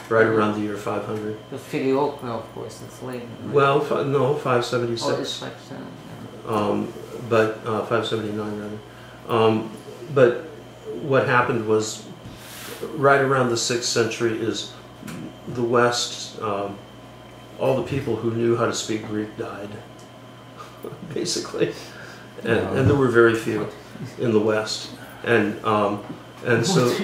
right around the year 500. The Filioque, of course, it's later. Right? Well, no, 576. Oh, it's 579. But 579 rather. But what happened was, right around the 6th century is the West, all the people who knew how to speak Greek died, basically. And there were very few in the West. And so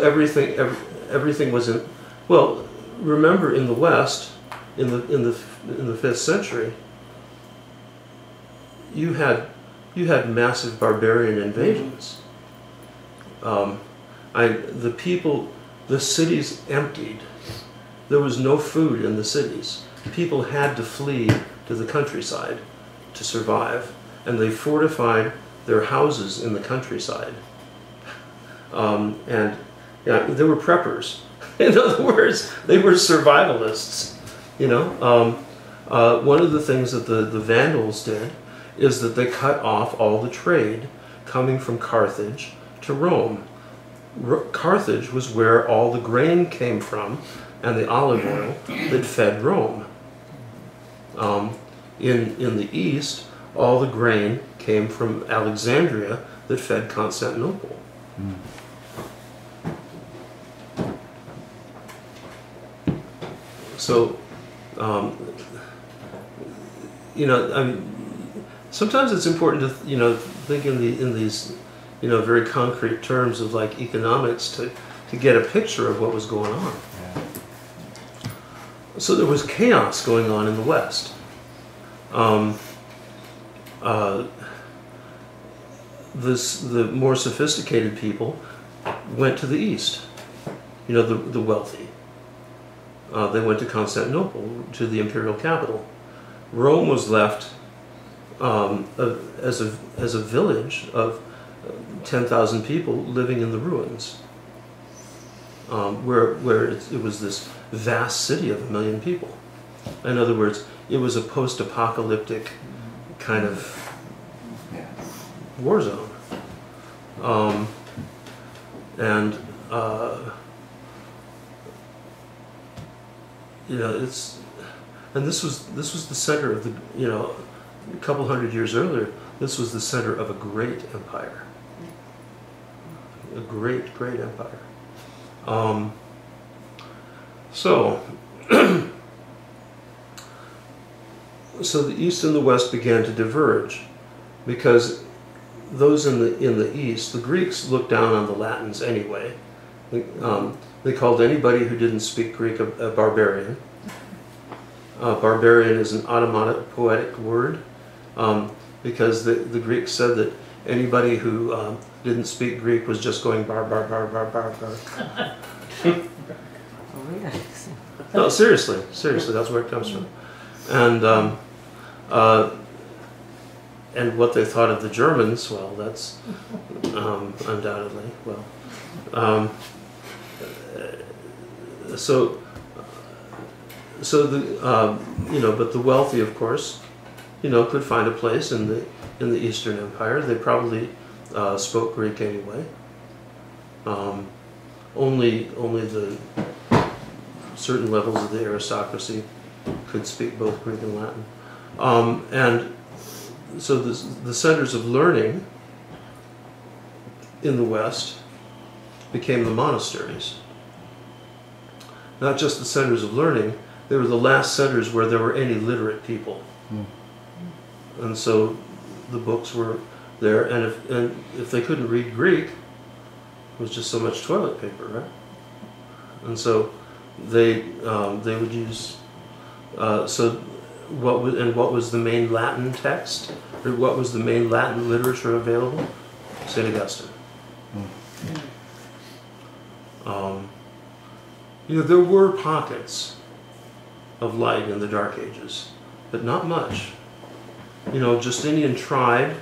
everything was in, well, remember in the West, in the 5th century, you had massive barbarian invasions. The cities emptied. There was no food in the cities. People had to flee to the countryside to survive, and they fortified their houses in the countryside. They were preppers. In other words, they were survivalists. One of the things that the Vandals did is that they cut off all the trade coming from Carthage to Rome. Carthage was where all the grain came from and the olive oil that fed Rome. In the east, all the grain came from Alexandria that fed Constantinople. So, sometimes it's important to think in these very concrete terms of like economics to get a picture of what was going on. Yeah. So there was chaos going on in the West. The more sophisticated people went to the East. The wealthy. They went to Constantinople, to the imperial capital. Rome was left as a village of 10,000 people living in the ruins, where it was this vast city of 1 million people. In other words, it was a post-apocalyptic kind of war zone. And you know, this was the center of the, you know, a couple hundred years earlier, this was the center of a great empire, a great empire. So the East and the West began to diverge, because those in the East, the Greeks looked down on the Latins anyway. They called anybody who didn't speak Greek a barbarian. Barbarian is an onomatopoetic word, because the Greeks said that anybody who didn't speak Greek was just going bar. No, seriously, that's where it comes from. And what they thought of the Germans, well, that's undoubtedly, well. So the you know, but the wealthy, of course, you know, could find a place in the Eastern Empire. They probably spoke Greek anyway. Only the certain levels of the aristocracy could speak both Greek and Latin. And so the centers of learning in the West became the monasteries. Not just the centers of learning, they were the last centers where there were any literate people. And so the books were there, and if they couldn't read Greek, it was just so much toilet paper, right? And so they would use what was the main Latin text, or what was the main Latin literature available? St. Augustine. You know, there were pockets of light in the Dark Ages, but not much. You know, Justinian tried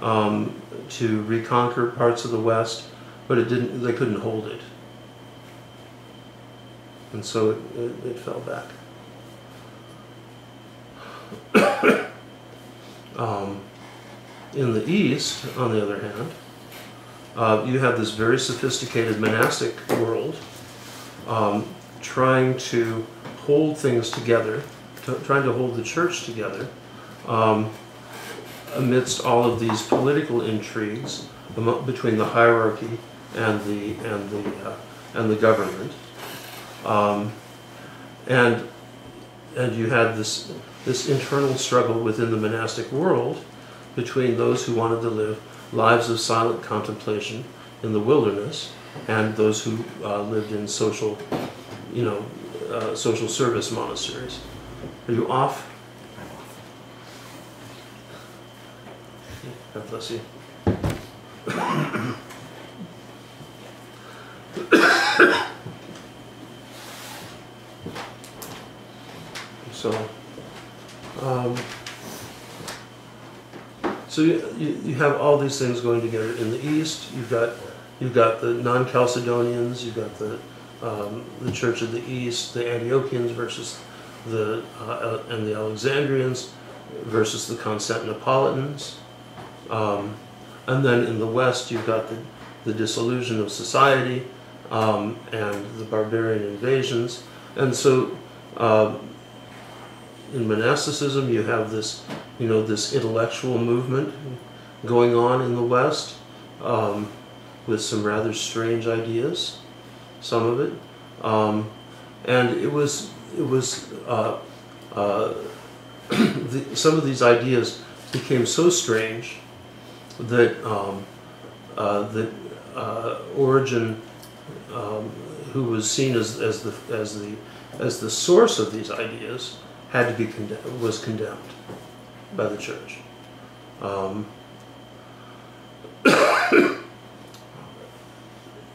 to reconquer parts of the West, but they couldn't hold it. And so it fell back. In the East, on the other hand, you have this very sophisticated monastic world trying to hold things together, trying to hold the church together amidst all of these political intrigues between the hierarchy and the government, and you had this internal struggle within the monastic world between those who wanted to live lives of silent contemplation in the wilderness and those who lived in social service monasteries. Are you off? God bless you. So you have all these things going together. In the East, you've got the non-Chalcedonians, you've got the Church of the East, the Antiochians versus and the Alexandrians versus the Constantinopolitans, and then in the West you've got the dissolution of society and the barbarian invasions, and so in monasticism you have this intellectual movement going on in the West with some rather strange ideas, some of it, and it was some of these ideas became so strange that Origen, who was seen as the source of these ideas, had to be was condemned by the church.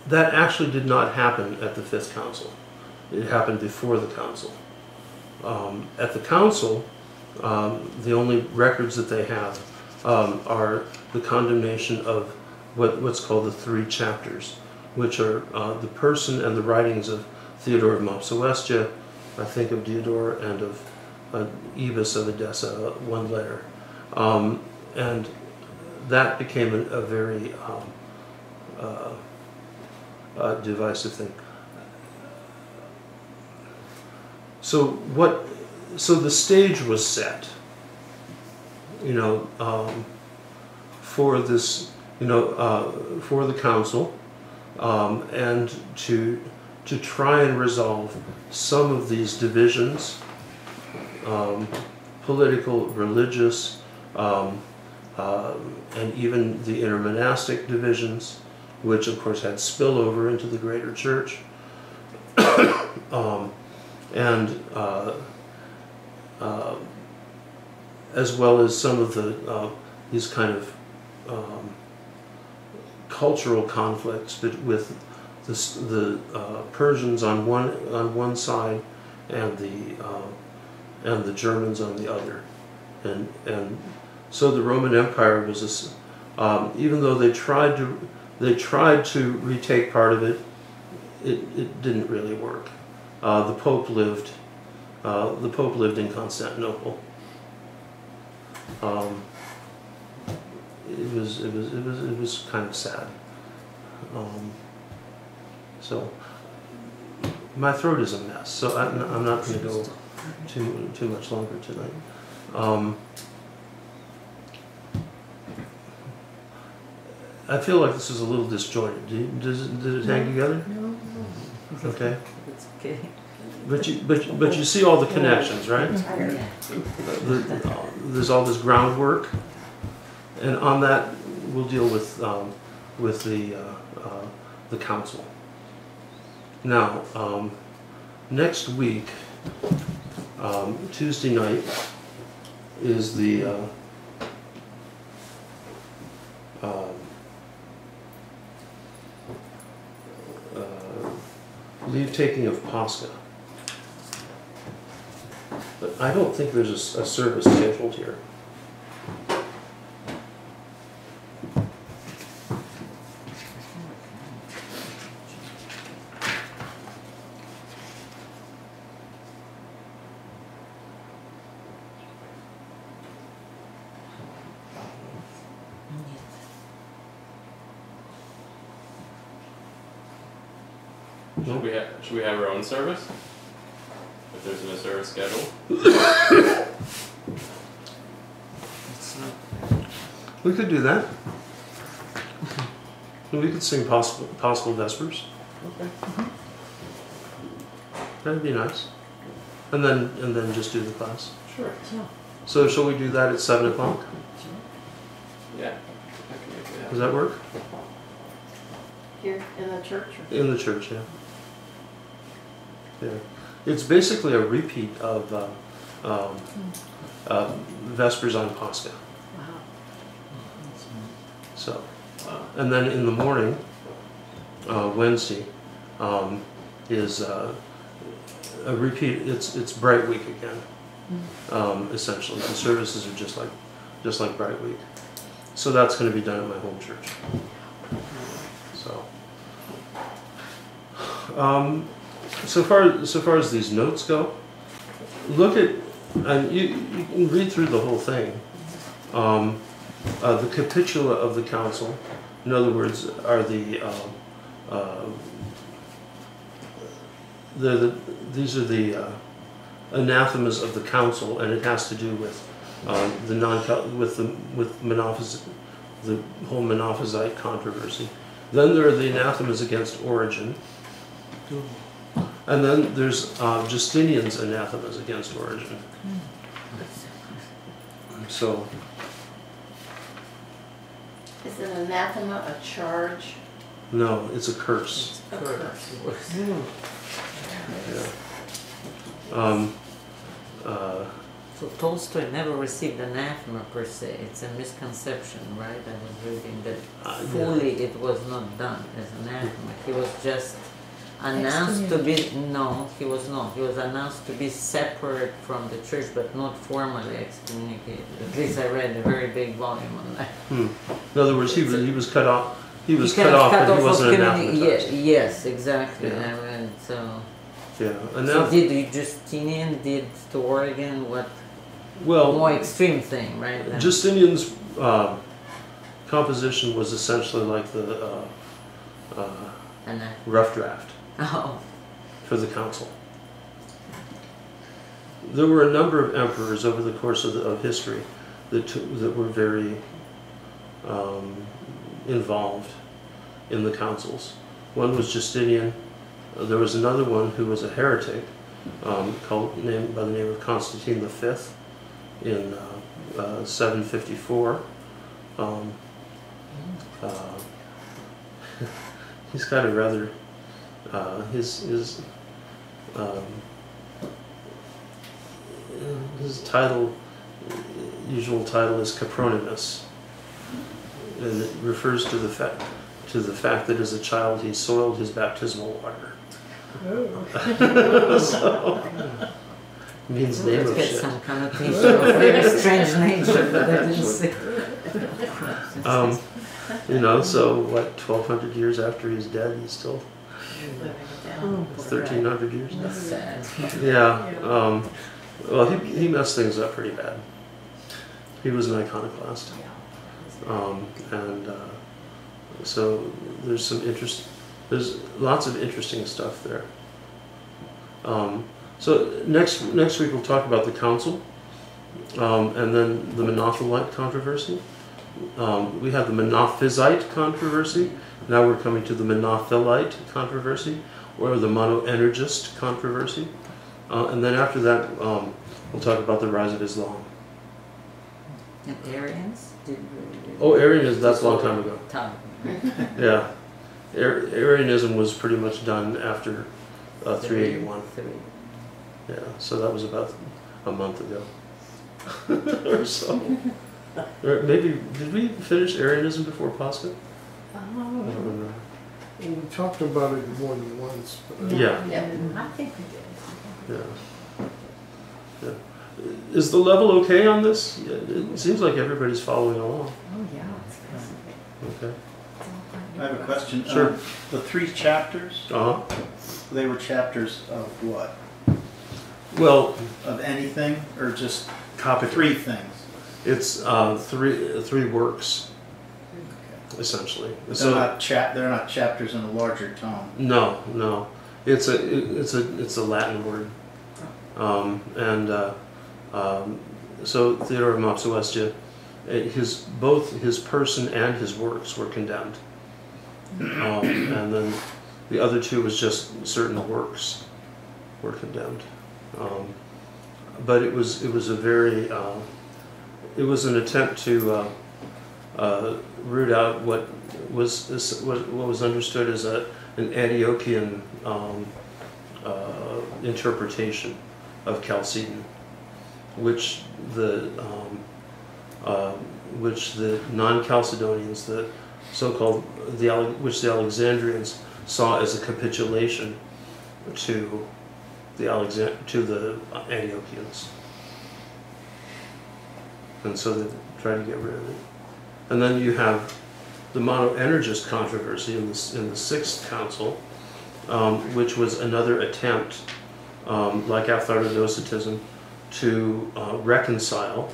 That actually did not happen at the Fifth Council. It happened before the council. At the council, the only records that they have are the condemnation of what's called the three chapters, which are the person and the writings of Theodore of Mopsuestia, I think of Diodore, and of Ebus of Edessa, one letter. And that became a very divisive thing. So the stage was set, you know, for this, you know, for the council, and to try and resolve some of these divisions, political, religious, and even the intermonastic divisions, which of course had spillover into the greater church, as well as some of the these kind of cultural conflicts with the Persians on one side and the Germans on the other, and so the Roman Empire was even though they tried to retake part of it, it didn't really work. The Pope lived in Constantinople. It was kind of sad. So my throat is a mess, so I'm not going to go too much longer tonight. I feel like this is a little disjointed. Did it hang together? No. Okay. It's okay. But you see all the connections, right? There's all this groundwork, and on that we'll deal with the council. Now, next week, Tuesday night is the leave taking of Pascha. But I don't think there's a service scheduled here. Should we have our own service? If there's no service schedule? We could do that. We could sing possible Vespers. Okay. That'd be nice. And then just do the class. Sure. So shall we do that at 7 o'clock? Yeah. I can make it Does that work? Here in the church? Or? In the church, yeah. Yeah. It's basically a repeat of Vespers on Pascha. Wow. So, and then in the morning, Wednesday, is a repeat. It's Bright Week again. Essentially, the services are just like Bright Week. So that's going to be done at my home church. So, so far as these notes go, look at, and you can read through the whole thing. The capitula of the council, in other words, are these are the anathemas of the council, and it has to do with the whole Monophysite controversy. Then there are the anathemas against Origen. And then there's Justinian's anathemas against Origen. So, is an anathema a charge? no, it's a curse. A curse. Yeah. So Tolstoy never received anathema per se. It's a misconception, right? I was reading that fully it was not done as anathema. He was just announced to be, no, he was not. He was announced to be separate from the church, but not formally excommunicated. At least I read a very big volume on that. In other words, he was cut off. He was cut off, but he wasn't anathematized. Yes, exactly. Yeah. I mean, so. Yeah. So did Justinian did to Origen what? Well, more extreme thing, right? Justinian's composition was essentially like the rough draft for the council. There were a number of emperors over the course of history that were very involved in the councils. One was Justinian. There was another one who was a heretic, named by the name of Constantine V in 754. He's got a rather his usual title is Capronimus, and it refers to the fact that as a child he soiled his baptismal water. So, means name of shit. Some connotation of very strange nature, but I didn't see. You know, so what? 1,200 years after he's dead, he's still 1,300 years. That's sad. Yeah. Well, he messed things up pretty bad. He was an iconoclast, so there's lots of interesting stuff there. So next week we'll talk about the council, and then the Monothelite controversy. We have the Monophysite controversy. Now we're coming to the Monothelite controversy, or the Monoenergist controversy. And then after that, we'll talk about the rise of Islam. And Arians? Arianism, that's a long time ago. Time. Yeah. Arianism was pretty much done after 381. Yeah, so that was about a month ago. Or so. Or maybe, did we finish Arianism before Pascha? I don't remember. We talked about it more than once. But Yeah. I think we did. Yeah. Is the level okay on this? It seems like everybody's following along. Oh yeah, it's fascinating. Okay. I have a question. Sure. The 3 chapters, Uh-huh. they were chapters of what? Well, Of anything, or just copy 3 things? It's three works, essentially. They're not chapters in a larger tome. No. It's a Latin word, so Theodore of Mopsuestia, both his person and his works were condemned, and then the other 2 was just certain works were condemned, but it was a very it was an attempt to root out what was understood as an Antiochian interpretation of Chalcedon, which the non-Chalcedonians, the so-called which the Alexandrians saw as a capitulation to the Antiochians. And so they tried to get rid of it. And then you have the Monoenergist controversy in the 6th Council, which was another attempt, like Aphthartodocetism, to reconcile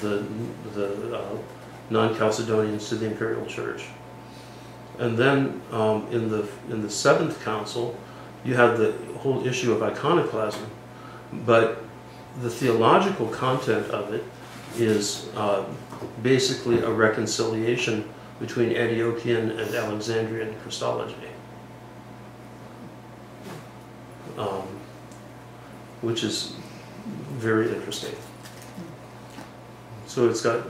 the non-Chalcedonians to the Imperial Church. And then in the 7th Council, you have the whole issue of iconoclasm, but the theological content of it is basically a reconciliation between Antiochian and Alexandrian Christology, which is very interesting. So it's got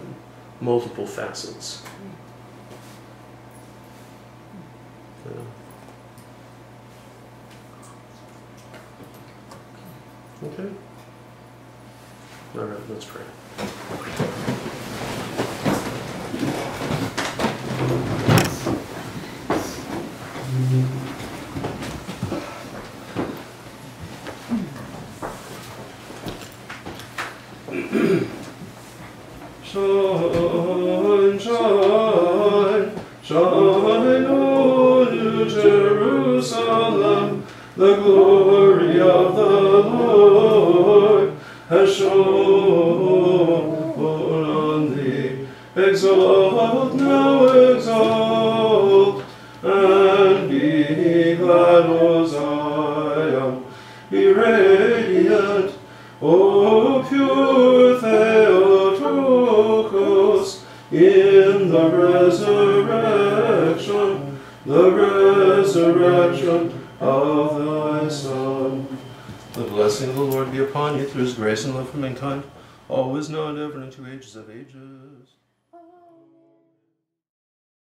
multiple facets. Okay. All right, let's pray. Shine, shine, shine on you, Jerusalem, the glory of the Lord has shone on thee, Exalt, now exalt, and be glad, O Zion. Be radiant, O pure Theotokos, in the resurrection of thy Son. The blessing of the Lord be upon you through his grace and love for mankind, always now and ever, and into ages of ages.